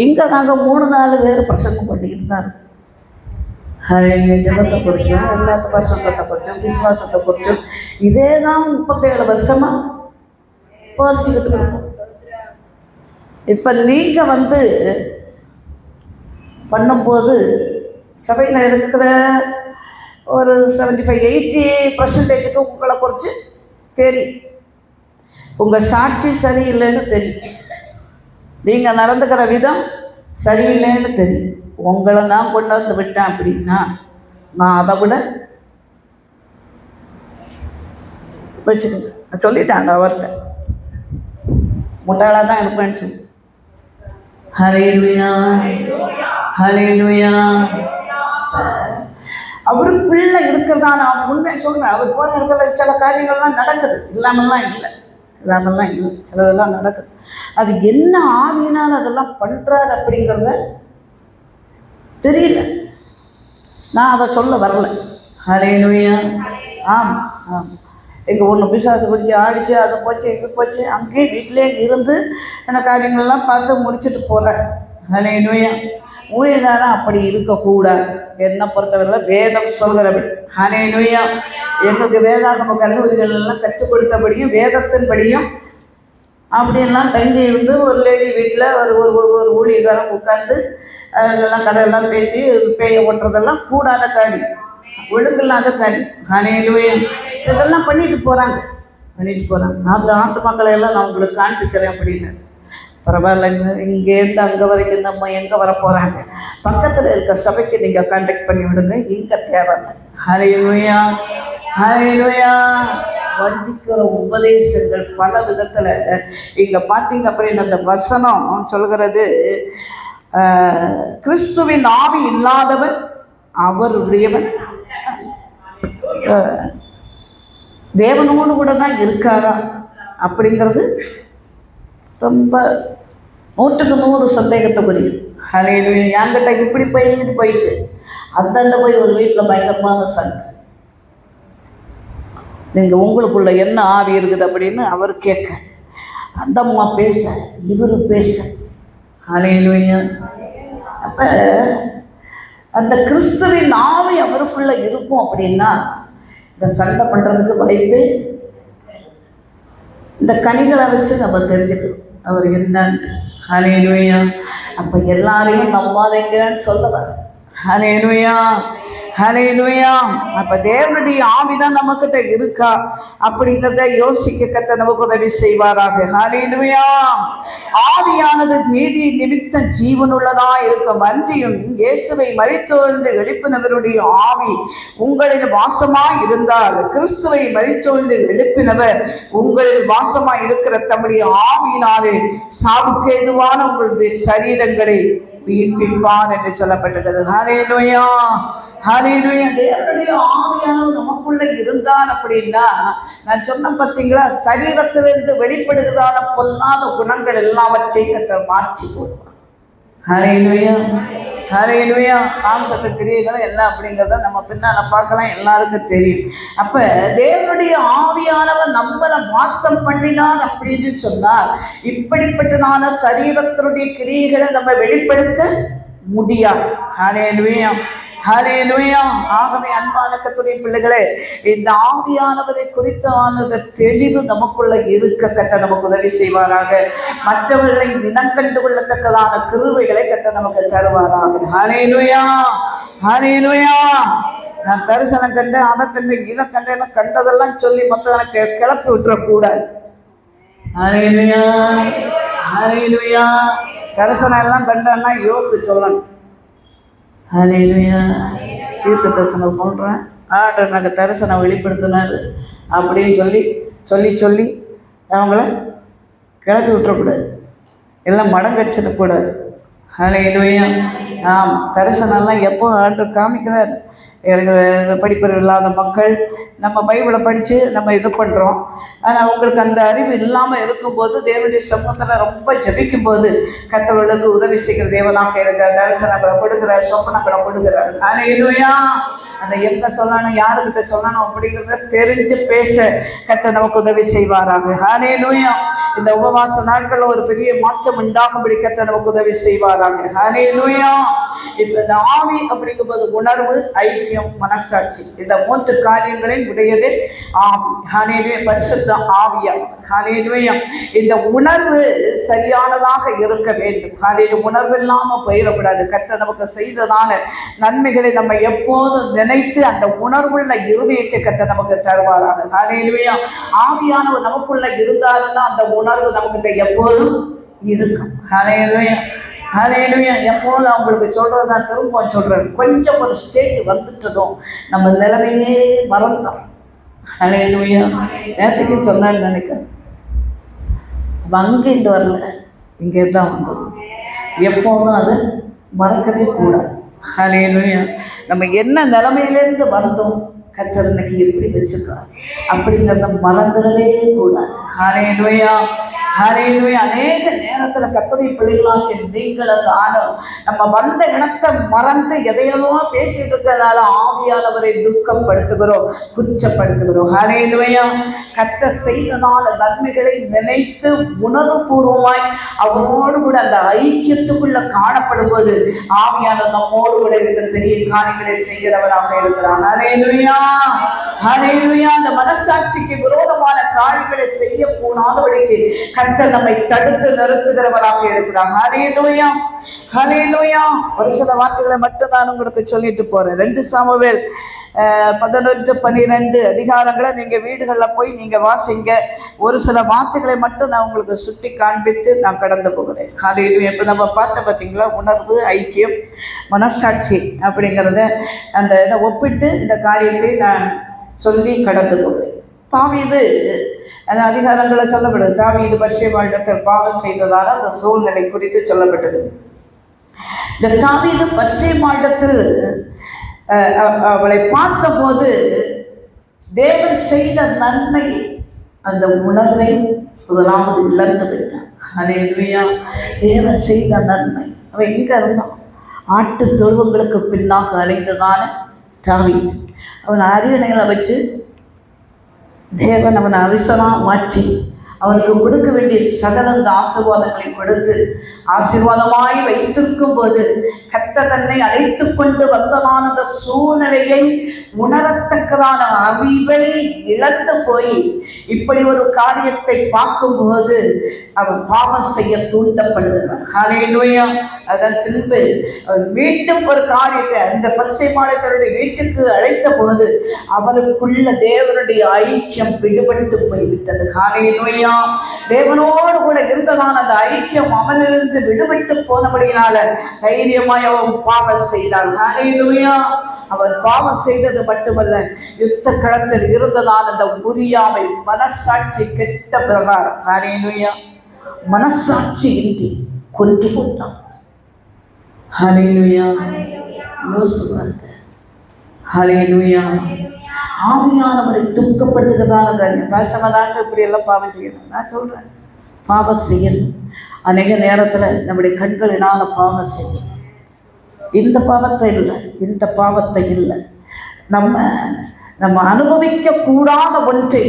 இங்கே நாங்கள் 3-4 பேர் பிரசங்கம் பண்ணிக்கிட்டு தான் இருக்கோம். ஜெபத்தை குறித்தும் எல்லாத்த பரிசுத்தத்தை குறித்தும் விசுவாசத்தை குறித்தும் இதே தான் 37 வருஷமாக போதிச்சுக்கிட்டு இருக்கோம். இப்போ நீங்கள் பண்ணும்போது சபையில் இருக்கிற ஒரு 75-80% உங்களை குறித்து தெரியும். உங்கள் சாட்சி சரியில்லைன்னு தெரியும், நீங்கள் நடந்துக்கிற விதம் சரியில்லைன்னு தெரியும். உங்களை நான் கொண்டு வந்து விட்டேன் அப்படின்னா நான் அதை விட வச்சுக்கோங்க சொல்லிட்டாங்க அவர்கிட்ட, முட்டாளாக தான் இருப்பேன்னு சொல்லி. ஹல்லேலூயா, ஹல்லேலூயா. அவருக்குள்ள இருக்கிறதா நான் உண்மை சொல்கிறேன். அவர் போகிற இடத்துல சில காரியங்கள்லாம் நடக்குது, இல்லாமல்லாம் இல்லை, சிலதெல்லாம் நடக்குது. அது என்ன ஆவியினால் அதெல்லாம் பண்ணுறாரு அப்படிங்கிறத தெரியல, நான் அதை சொல்ல வரல. ஹல்லேலூயா. ஆமாம் ஆமாம், எங்கள் ஒன்று பிசாசு பிடிச்சி ஆடிச்சு, அதை போச்சு இது போச்சு, அங்கேயே வீட்டிலே இருந்து அந்த காரியங்கள்லாம் பார்த்து முடிச்சுட்டு போகிறேன். ஹல்லேலூயா. ஊழியக்காரன் அப்படி இருக்கக்கூடாது. என்னை பொறுத்தவரை வேதம் சொல்கிறபடி. ஹல்லேலூயா. எங்களுக்கு வேதாகம கல்லூரிகள் எல்லாம் கற்றுக் கொடுத்தபடியும் வேதத்தின்படியும் அப்படியெல்லாம் தங்கி இருந்து ஒரு லேடி வீட்டில் ஒரு ஊழியக்காரன் உட்கார்ந்து அதெல்லாம் கதையெல்லாம் பேசி பேய ஓட்டுறதெல்லாம் கூடாத காரியம், ஒழுங்கில்லாத காரியம். ஹல்லேலூயா. இதெல்லாம் பண்ணிட்டு போகிறாங்க. அந்த ஆத்துமாக்களை எல்லாம் நான் உங்களுக்கு காண்பிக்கிறேன் அப்படின்னு. பரவாயில்லைங்க, இங்கேருந்து அங்கே வரைக்கும் நம்ம எங்கே வர போகிறாங்க, பக்கத்தில் இருக்க சபைக்கு நீங்கள் கான்டாக்ட் பண்ணி விடுங்க, இங்கே தேவையில்லை. ஹல்லேலூயா, ஹல்லேலூயா. வஞ்சிக்கிற உபதேசங்கள் பல விதத்தில் இங்கே பார்த்தீங்க அப்படின்னு அந்த வசனம் சொல்கிறது, கிறிஸ்துவின் ஆவி இல்லாதவர் அவருடையவன் தேவனோடு கூட தான் இருக்காரா அப்படிங்கிறது ரொம்ப 100% சந்தேகத்தை புரியுது. ஹல்லேலூயா. என்கிட்ட இப்படி பேசிட்டு போயிட்டு அந்தாண்ட போய் ஒரு வீட்டில் பயங்கரமான சண்டை. நீங்கள் உங்களுக்குள்ள என்ன ஆவி இருக்குது அப்படின்னு அவர் கேட்க, அந்த அம்மா பேச, இவர் பேச. ஹல்லேலூயா. அப்போ அந்த கிறிஸ்துவின் ஆவி அவருக்குள்ள இருக்கும் அப்படின்னா இந்த சண்டை பண்ணுறதுக்கு வாய்ப்பு. இந்த கனிகளை வச்சு நம்ம தெரிஞ்சுக்கணும் அவர் என்னன்னு. ஹல்லேலூயா. அப்போ எல்லாரையும் நம்பாதீங்கன்னு சொல்ல வர. ஹல்லேலூயா, ஹல்லேலூயா. அப்போ தேவனுடைய ஆவிதான் நம்மக்கிட்ட இருக்கா அப்படிங்கிறத யோசிக்க கத்த நமக்கு உதவி செய்வாராக. ஹல்லேலூயா. ஆவியானது நீதி நிமித்த ஜீவனுள்ளதா இருக்கும். அன்றியும் இயேசுவை மரித்தோர் என்று எழுப்பினவருடைய ஆவி உங்களில் வாசமாய் இருந்தால் கிறிஸ்துவை மரித்தோர் என்று எழுப்பினவர் உங்களில் வாசமாய் இருக்கிற தம்முடைய ஆவியினாலே சாவுக்கு ஏதுவான உங்களுடைய சரீரங்களை உயிர்ப்பிப்பார் என்று சொல்லப்பட்டிருக்கிறது. ஹல்லேலூயா, ஹல்லேலூயா. தேவனுடைய ஆவியானவர் நமக்குள்ள இருந்தான் அப்படின்னா நான் சொன்ன பார்த்தீங்களா, சரீரத்திலிருந்து வெளிப்படுகிறதான பொல்லாத குணங்கள் எல்லாவற்றையும் கர்த்தர் மாற்றி போடுவார். ஹல்லேலூயா, ஹல்லேலூயா. மாம்சத்து கிரியைகளை எல்லாம் அப்படிங்கிறத நம்ம பின்னால் பார்க்கலாம், எல்லாருக்கும் தெரியும். அப்போ தேவனுடைய ஆவியானவர் நம்மளை வாசம் பண்ணினார் அப்படின்னு சொன்னால் இப்படிப்பட்டதான சரீரத்தினுடைய கிரியைகளை நம்ம வெளிப்படுத்த முடியாது. ஹல்லேலூயா, ஹல்லேலூயா. ஆகவே அன்பான கர்த்தருடைய பிள்ளைகளே, இந்த ஆவியானவரை குறித்தானது தெளிவு நமக்குள்ள இருக்க கர்த்தர் நமக்கு உதவி செய்வாராக. மற்றவர்களை இனங்கண்டு கொள்ளத்தக்கதான கிருபைகளை கர்த்தர் நமக்கு தருவாராக. ஹல்லேலூயா, ஹல்லேலூயா. நான் தரிசனம் கண்டேன், அதை கண்டேன், இதை கண்டேன்னு கண்டதெல்லாம் சொல்லி மற்றவனை கிளப்பி விட்டுறக்கூடாது. ஹல்லேலூயா, ஹல்லேலூயா. தரிசனம் எல்லாம் கண்டன்னா யோசிச்சு சொல்லணும். ஹல்லேலூயா. தீர்க்க தரிசனம் சொல்கிறேன், ஆண்டவர் எனக்கு தரிசனம் வெளிப்படுத்தினார் அப்படின்னு சொல்லி சொல்லி சொல்லி அவங்கள கிளப்பி விட்டுறக்கூடாது, எல்லாம் மடங்கடிச்சிடக்கூடாது. ஹல்லேலூயா. தரிசனம்லாம் எப்போ ஆண்டவர் காமிக்கிறார். படிப்பறிவு இல்லாத மக்கள் நம்ம பைபிளை படித்து நம்ம இது பண்ணுறோம். ஆனால் உங்களுக்கு அந்த அறிவு இல்லாமல் இருக்கும்போது தேவனுடைய சமூகத்தில் ரொம்ப ஜபிக்கும்போது கர்த்தர்களுக்கு உதவி செய்கிற தேவனாக இருக்கிறார். தரிசனங்களை கொடுக்குறார், சொப்பனங்களை கொடுக்குறார். ஹல்லேலூயா. அந்த எங்கே சொல்லணும், யாருக்கிட்ட சொல்லணும் அப்படிங்கிறத தெரிஞ்சு பேச கர்த்தர் நமக்கு உதவி செய்வாராங்க. ஹல்லேலூயா. இந்த உபவாச நாட்களில் ஒரு பெரிய மாற்றம் உண்டாகும்படி கர்த்தர் நமக்கு உதவி செய்வாராங்க. ஹல்லேலூயா. இப்போ இந்த ஆவி அப்படிங்கும்போது உணர்வு, ஐக்கியம், மனசாட்சி, இந்த 3 காரியங்களையும் உடையது ஆவி. ஹல்லேலூயா. பரிசுத்த ஆவியானவர். ஹல்லேலூயா. இந்த உணர்வு சரியானதாக இருக்க வேண்டும். ஹல்லேலூயா. உணர்வு இல்லாமல் போயிடக்கூடாது. கர்த்தர் நமக்கு செய்ததான நன்மைகளை நம்ம எப்போதும் நினைத்து அந்த உணர்வுள்ள இருதயத்தை கர்த்தர் நமக்கு தருவாராக. ஹல்லேலூயா. ஆவியானவர் நமக்குள்ள இருந்தாருன்னா அந்த உணர்வு நமக்கு எப்போதும் இருக்கும். ஹல்லேலூயா. ஹல்லேலூயா. எப்போதும் அவங்களுக்கு சொல்கிறதா திரும்ப சொல்கிறேன், கொஞ்சம் ஒரு ஸ்டேஜ் வந்துட்டதும் நம்ம நிலைமையே மறந்தோம். ஹல்லேலூயா. நேற்றுக்கு சொன்னான்னு நினைக்கிறேன், அங்கேருந்து வரல, இங்கே தான் வந்தது. எப்போதும் அதை மறக்கவே கூடாது. ஹல்லேலூயா. நம்ம என்ன நிலைமையிலேருந்து வந்தோம், கர்த்தர் இன்னைக்கு எப்படி வச்சுருக்கார் அப்படிங்கிறத மறந்துடவே கூடாது. ஹல்லேலூயா. ஹல்லேலூயா. அநேக நேரத்தில் கர்த்தருடைய பிள்ளைகளாகிய நீங்கள் அந்த நம்ம வந்த இடத்தை மறந்து எதையோ பேசிட்டு இருக்கிறதால ஆவியானவரை துக்கப்படுத்துகிறோம், குற்றப்படுத்துகிறோம். ஹல்லேலூயா. கர்த்தர் செய்ததான நன்மைகளை நினைத்து உணர்வுபூர்வமாய் அவரோடு கூட அந்த ஐக்கியத்துக்குள்ள காணப்படும் போது ஆவியானவர் நம்மோடு கூட இருந்த பெரிய காரியங்களை செய்கிறவராக இருக்கிறார். ஹல்லேலூயா. ஹல்லேலூயா. அந்த மனசாட்சிக்கு விரோதமான காரியங்களை செய்யக்கூடாதபடிக்கு கர்த்தர் நம்மை தடுத்து நிறுத்துகிறவராக இருக்கிறார். ஹல்லேலூயா. ஹல்லேலூயா. ஒரு சில வார்த்தைகளை மட்டும் நான் உங்களுக்கு சொல்லிட்டு போறேன். 2 சாமுவேல் 11-12 அதிகாரங்களை நீங்க வீடுகளில் போய் நீங்க வாசிங்க. ஒரு சில வார்த்தைகளை மட்டும் நான் உங்களுக்கு சுட்டி காண்பித்து நான் கடந்து போகிறேன். ஹல்லேலூயா. இப்போ நம்ம பார்த்த பார்த்தீங்களா, உணர்வு, ஐக்கியம், மனசாட்சி அப்படிங்கிறத அந்த இதை ஒப்பிட்டு இந்த காரியத்தை நான் சொல்லி கடந்து போகிறேன். தாவீது அந்த அதிகாரங்களை சொல்லப்படுது. தாவீது பத்சேபாளிடத்தில் பாவம் செய்ததால் அந்த சூழ்நிலை குறித்து சொல்லப்பட்டது. இந்த தாவீது பத்சேபாளிடத்தில் அவளை பார்த்தபோது தேவன் செய்த நன்மை, அந்த உணர்வை முதலாவது இழந்து விட்டான். ஹல்லேலூயா. தேவன் செய்த நன்மை. அவன் எங்கே இருந்தான்? ஆட்டு தொழுவங்களுக்கு பின்னாக அலைந்ததான தாவீது. அவன் அரியணைகளை வச்சு தேவன் அவனை அரசனாக மாற்றி அவனுக்கு கொடுக்க வேண்டிய சகல ஆசீர்வாதங்களை கொடுத்து ஆசீர்வாதமாய் வைத்திருக்கும் போது கர்த்தர் தன்னை அழைத்து கொண்டு வந்ததான அந்த சூழ்நிலையை உணரத்தக்கதான அறிவை இழந்து போய் இப்படி ஒரு காரியத்தை பார்க்கும்போது அவன் பாவம் செய்ய தூண்டப்படுகிறான். ஹல்லேலூயா. அதன் பின்பு அவன் மீண்டும் ஒரு காரியத்தை அந்த பத்சேபாளை தன்னுடைய வீட்டுக்கு அழைத்த போது அவனுக்குள்ள தேவனுடைய ஐக்கியம் விடுபட்டு போய்விட்டது. ஹல்லேலூயா. தேவனோடு கூட இருந்ததான அந்த ஐக்கியம் அவனிலிருந்து விடுபட்டு போனபடியினால தைரியமாய் அவன் பாவம் செய்தான். ஹல்லேலூயா. அவன் பாவம் செய்தது மட்டுமல்ல, யுத்த களத்தில் இருந்ததான அந்த உரியாவை மனசாட்சி கெட்ட பிரகாரம் ஹல்லேலூயா மனசாட்சி இன்றி கொன்று போட்டான். ஹல்லேலூயா. யோசிப்பாங்க. ஹல்லேலூயா. ஆவியானவரை துக்கப்படுத்துகிறதான காரியம். பேசமாதாங்க இப்படி எல்லாம் பாவம் செய்யணும். நான் சொல்கிறேன், பாவம் செய்யணும். அநேக நேரத்தில் நம்முடைய கண்களினால பாவம் செய்யணும். இந்த பாவத்தை இல்லை, இந்த பாவத்தை இல்லை. நம்ம அனுபவிக்க கூடாத ஒன்றை,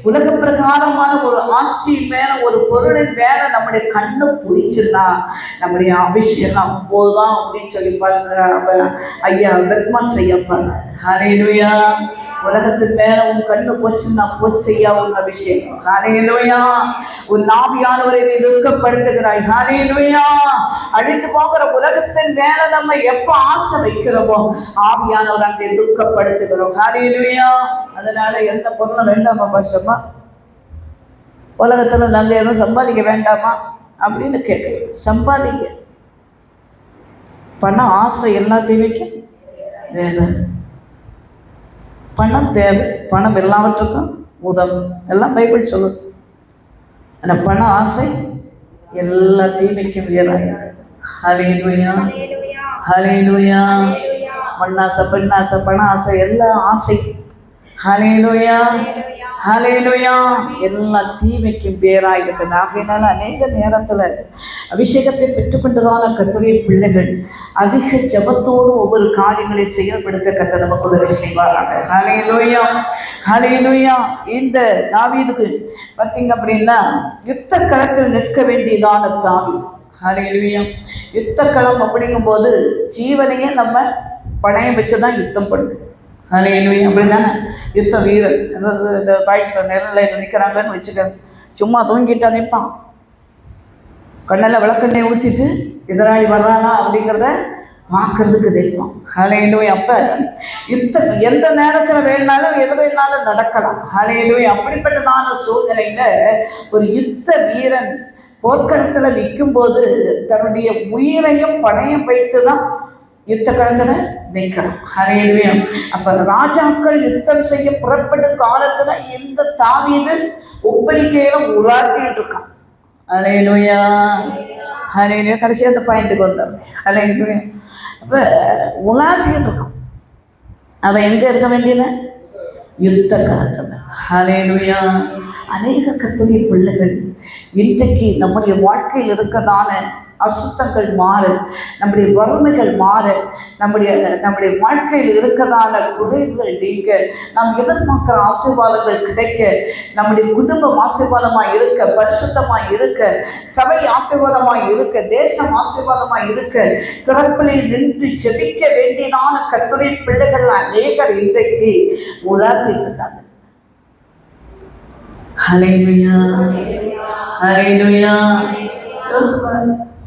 உலக பிரகாரமான ஒரு ஆசி மேல, ஒரு பொருளின் மேல நம்முடைய கண்ணு புரிச்சுன்னா நம்முடைய அபிஷேகம் அப்போதுதான் அப்படின்னு சொல்லி ஐயா பெர்க்மான் செய்யப்பாங்க. ஹல்லேலூயா. உலகத்தின் மேல உன் கண்ணு போச்சுன்னா போச்சையா உன் அபிஷேகம். ஹல்லேலூயா. உன் ஆவியானவரை நீ துக்கப்படுத்துகிறாய். ஹல்லேலூயா. அழிந்து போகிற உலகத்தின் மேல நம்ம எப்ப ஆசை வைக்கிறோமோ ஆவியானவர் அங்கே துக்கப்படுத்துகிறோம். ஹல்லேலூயா. அதனால எந்த பொருளும் வேண்டாமா பசமா, உலகத்துல நாங்க எதுவும் சம்பாதிக்க வேண்டாமா அப்படின்னு கேட்குறது. சம்பாதிங்க. பணம் ஆசை எல்லாத்தையும் வைக்க வேற. பணம் தேவை, பணம் எல்லாவற்றுக்கும் உதவும், எல்லாம் பைபிள் சொல்லுது. ஆனால் பண ஆசை எல்லா தீமைக்கும் வேறாயிருக்கு. ஹல்லேலூயா, ஹல்லேலூயா. மண்ணாசை, பெண்ணாசை, பண ஆசை, எல்லா ஆசை, ஹல்லேலூயா, ஹல்லேலூயா, எல்லா தீமைக்கும் பேராக இருக்குது. ஆகையினால அநேக நேரத்தில் அபிஷேகத்தை பெற்றுக்கொண்டதான கர்த்தருடைய பிள்ளைகள் அதிக ஜபத்தோடு ஒவ்வொரு காரியங்களை செயல்படுத்த கர்த்தர் நமக்கு உதவி செய்வாராக. ஹல்லேலூயா, ஹல்லேலூயா. இந்த தாவீதுக்கு பார்த்தீங்க அப்படின்னா யுத்த களத்தில் நிற்க வேண்டியதான தாவீது. ஹல்லேலூயா. யுத்த களம் அப்படிங்கும்போது ஜீவனையே நம்ம பணையம் வச்சு தான் யுத்தம் பண்ணணும். ஹல்லேலூயா. அப்படி தானே யுத்த வீரர். இந்த பாய்ச்சல் நெல்லில் நிற்கிறாங்கன்னு வச்சுக்க, சும்மா தூங்கிட்டா நிற்பான். கண்ணில் விளக்கெண்ணெய் ஊற்றிட்டு எதிராளி வர்றானா அப்படிங்கிறத பார்க்கறதுக்கு நிற்பான். ஹல்லேலூயா. அப்போ யுத்தம் எந்த நேரத்தில் வேணாலும் எது வேணாலும் நடக்கலாம். ஹல்லேலூயா. அப்படிப்பட்டதான சூழ்நிலையில் ஒரு யுத்த வீரன் போர்க்களத்தில் நிற்கும்போது தன்னுடைய உயிரையும் பணையம் வைத்து தான் யுத்த களத்தில் நிற்கணும். ஹல்லேலூயா. அப்போ ராஜாக்கள் யுத்தம் செய்ய புறப்படும் காலத்தில் இந்த தாவீது உப்பரிக்கையில உலாத்திட்டு இருக்கான். ஹல்லேலூயா, ஹல்லேலூயா. கடைசி அந்த பாயிண்ட்டுக்கு வந்தார். ஹல்லேலூயா. அப்போ உலாத்திட்டு இருக்கான். அவன் எங்கே இருக்க வேண்டியவன்? யுத்த களத்தில். ஹல்லேலூயா. அநேக கர்த்தருடைய பிள்ளைகள் இன்றைக்கு நம்முடைய வாழ்க்கையில் இருக்கதான அசுத்தங்கள் மாற, நம்முடைய வறுமைகள் மாற, நம்முடைய வாழ்க்கையில் இருக்கதான குறைவுகள் நீங்க, நாம் எதிர்பார்க்கிற ஆசீர்வாதங்கள் கிடைக்க, நம்முடைய குடும்பம் ஆசீர்வாதமாய் இருக்க, பரிசுத்தமாய் இருக்க, சபை ஆசீர்வாதமாய் இருக்க, தேசம் ஆசீர்வாதமாய் இருக்க, திறப்பிலே நின்று ஜெபிக்க வேண்டியதான கர்த்தருடைய பிள்ளைகள் அநேகர் இன்றைக்கு உலாத்திட்டு இருக்காங்க. ஹல்லேலூயா, ஹல்லேலூயா.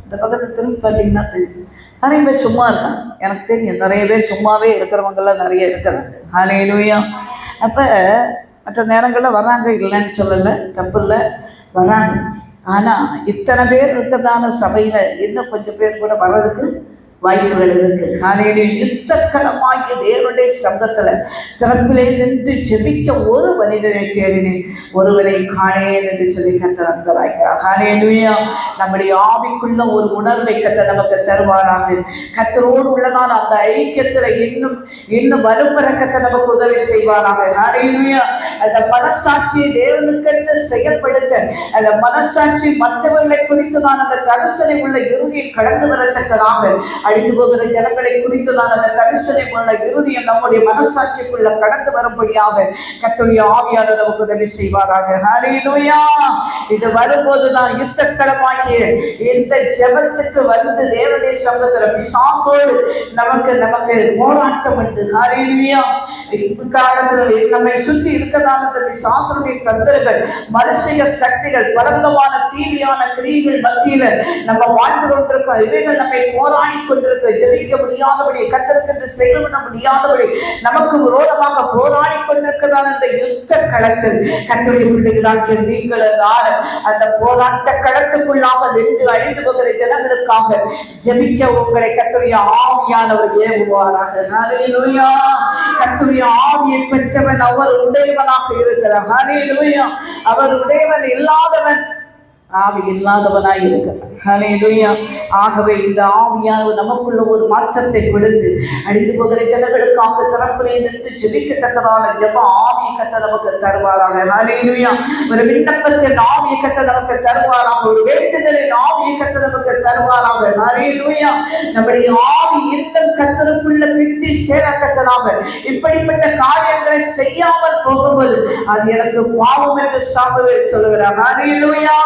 இந்த பக்கத்தை திரும்பி பார்த்தீங்கன்னா தெரியும், நிறைய பேர் சும்மா இருக்காங்க. எனக்கு தெரியும் நிறைய பேர் சும்மாவே இருக்கிறவங்கெல்லாம் நிறைய இருக்கிறாங்க. ஹல்லேலூயா. அப்போ மற்ற நேரங்களில் வராங்க, இல்லைன்னு சொல்லலை, தப்பு இல்லை, வராங்க. ஆனால் இத்தனை பேர் இருக்கிறதான சபையில் இன்னும் கொஞ்சம் பேர் கூட வர்றதுக்கு வாய்ப்புகள் இருக்கு. ஹல்லேலூயா. யுத்தக்களமாகிய தேவனுடைய சப்தத்தில் திறப்பிலே நின்று ஜெபிக்க ஒரு மனிதனை தேடினேன், ஒருவரை காணேன் என்று சொல்லி கர்த்தர் அங்கலாய்க்கிறார். ஹல்லேலூயா. நம்முடைய ஆவிக்குள்ள ஒரு உணர்வை கர்த்தர் நமக்கு தருவாராக. கர்த்தரோடு உள்ளதான அந்த ஐக்கியத்தில் இன்னும் வலுப்பெற கர்த்தர் நமக்கு உதவி செய்வாராக. ஹல்லேலூயா. அந்த மனசாட்சியை தேவனுக்கென்று செயல்படுத்த, அந்த மனசாட்சி மற்றவர்களை குறித்து நான் அந்த கரிசனை உள்ள இறுதியில் கடந்து வரத்தக்கதாக, அழிந்து போகிற ஜனங்களை குறித்துதான் அந்த கரிசனை உள்ள இறுதியம் நம்முடைய மனசாட்சிக்குள்ள கடந்து வரும்படியாக கர்த்தருடைய ஆவியானவர் நமக்கு உதவி செய்வாராக. ஹல்லேலூயா. இது வரும்போதுதான் யுத்தக்களமாகிய இந்த ஜெபத்துக்கு வந்து தேவனுடைய சமூகத்தில் பிசாசோடு நமக்கு போராட்டம் உண்டு. ஹல்லேலூயா. காலத்தில் நம்மை சுற்றி இருக்கதான அந்த பிசாசனுடைய தந்திரங்கள், மனுஷிய சக்திகள், பலவிதமான தீவியான கிரியைகள் மத்தியில நம்ம வாழ்ந்து கொண்டிருக்கோம். இவைகள் நம்மை போராடி கொண்டிருக்க, ஜெபிக்க முடியாதபடி, கர்த்தருக்கு செயல்பட முடியாதபடி நமக்கு விரோதமாக போராடி கொண்டிருக்கிறதான அந்த யுத்த களத்தில் கர்த்தருடைய பிள்ளைகளாகிய நீங்கள் அந்த போராட்ட களத்துக்குள்ளாக நின்று அழிந்து போகிற ஜனங்களுக்காக ஜெபிக்க உங்களை கர்த்தருடைய ஆவியானவர் ஏவுவாராக. ஹல்லேலூயா. கர்த்தருடைய ஆவியை பெற்றவன் அவர் உடையவனாக இருக்கிறார். ஹல்லேலூயா. அவர் உடையவன் இல்லாதவன் ஆவி இல்லாதவனாய் இருக்கிறார். ஹல்லேலூயா. ஆகவே இந்த ஆவியானவர் நமக்குள்ள ஒரு மாற்றத்தை கொடுத்து அழிந்து போகிற ஜனங்களுக்காக திறப்பிலே நின்று ஜெபிக்கத்தக்கதான ஜெப ஆவியை கர்த்தர் நமக்கு தருவாராக. ஹல்லேலூயா. ஒரு விண்ணப்பத்தின் ஆவியை கர்த்தர் நமக்கு தருவாராக. ஒரு வேண்டுதலின் ஆவியை கர்த்தர் நமக்கு தருவாராக. ஹல்லேலூயா. நம்முடைய ஆவி இன்னும் கர்த்தருக்குள்ள கிட்டி சேரத்தக்கதாக, இப்படிப்பட்ட காரியங்களை செய்யாமல் போகுவது அது எனக்கு பாவம் என்று சாமுவேல் சொல்லுகிறார். ஹல்லேலூயா,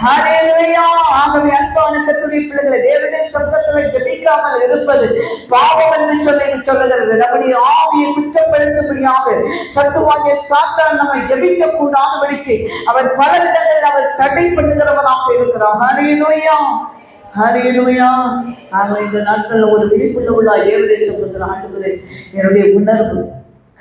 ஹல்லேலூயா. ஆகவே அன்பான கர்த்தருடைய பிள்ளைகளை தேவனுடைய சத்தத்தில் ஜெபிக்காமல் இருப்பது பாவம் என்று சொல்லுகிறது. நம்முடைய ஆவியை குற்றப்படுத்தும்படியாக சத்துவாகிய சாத்தான் நம்மை ஜெபிக்க கூடாதபடிக்கு அவர் பல இடங்களில் அவர் தடை பண்ணுகிறவனாக இருக்கிறார். ஹல்லேலூயா, ஹல்லேலூயா. ஆகவே இந்த நாட்களில் ஒரு விழிப்புள்ள உள்ள தேவனுடைய சத்தத்தில் ஆண்டுகிறேன். என்னுடைய உணர்வு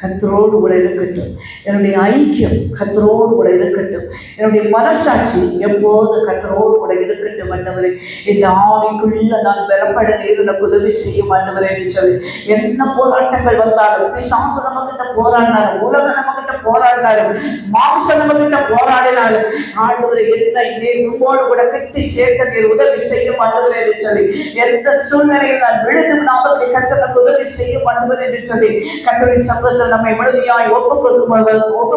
கர்த்தரோடு கூட இருக்கட்டும். என்னுடைய ஐக்கியம் கர்த்தரோடு கூட இருக்கட்டும். என்னுடைய மனசாட்சி எப்போது கர்த்தரோடு கூட இருக்கட்டும் ஆண்டவரே. இந்த ஆவிக்குள்ள நான் பலப்பட நீர் எனக்கு உதவி செய்யும் ஆண்டவரே என்று சொல்லி என்ன போராட்டங்கள் வந்தாலும், பிசாசு நம்ம கிட்ட போராடினாலும், உலகம் நம்ம கிட்ட போராடினாலும், மாம்சம் நம்ம கிட்ட போராடினாலும், ஆண்டவரே என்ன நீர் உங்களோடு கூட கட்டி சேர்க்க நீர் உதவி செய்யும் ஆண்டவரே என்று சொல்லி எந்த சூழ்நிலையில் நான் விழுந்து நாமத்தை கர்த்தர் நமக்கு உதவி செய்யும் ஆண்டவரே என்று சொல்லி கர்த்தருடைய சமூகத்தில் நம்மை முழுமையாய் ஒப்புக்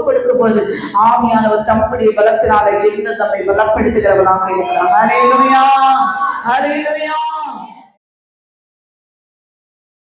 கொடுக்கும் போது ஆவியானவர் தம்முடைய பலத்தினால இருந்து நம்மை பலப்படுத்துகிறவனாக இருக்கிறார். ஹல்லேலூயா, ஹல்லேலூயா.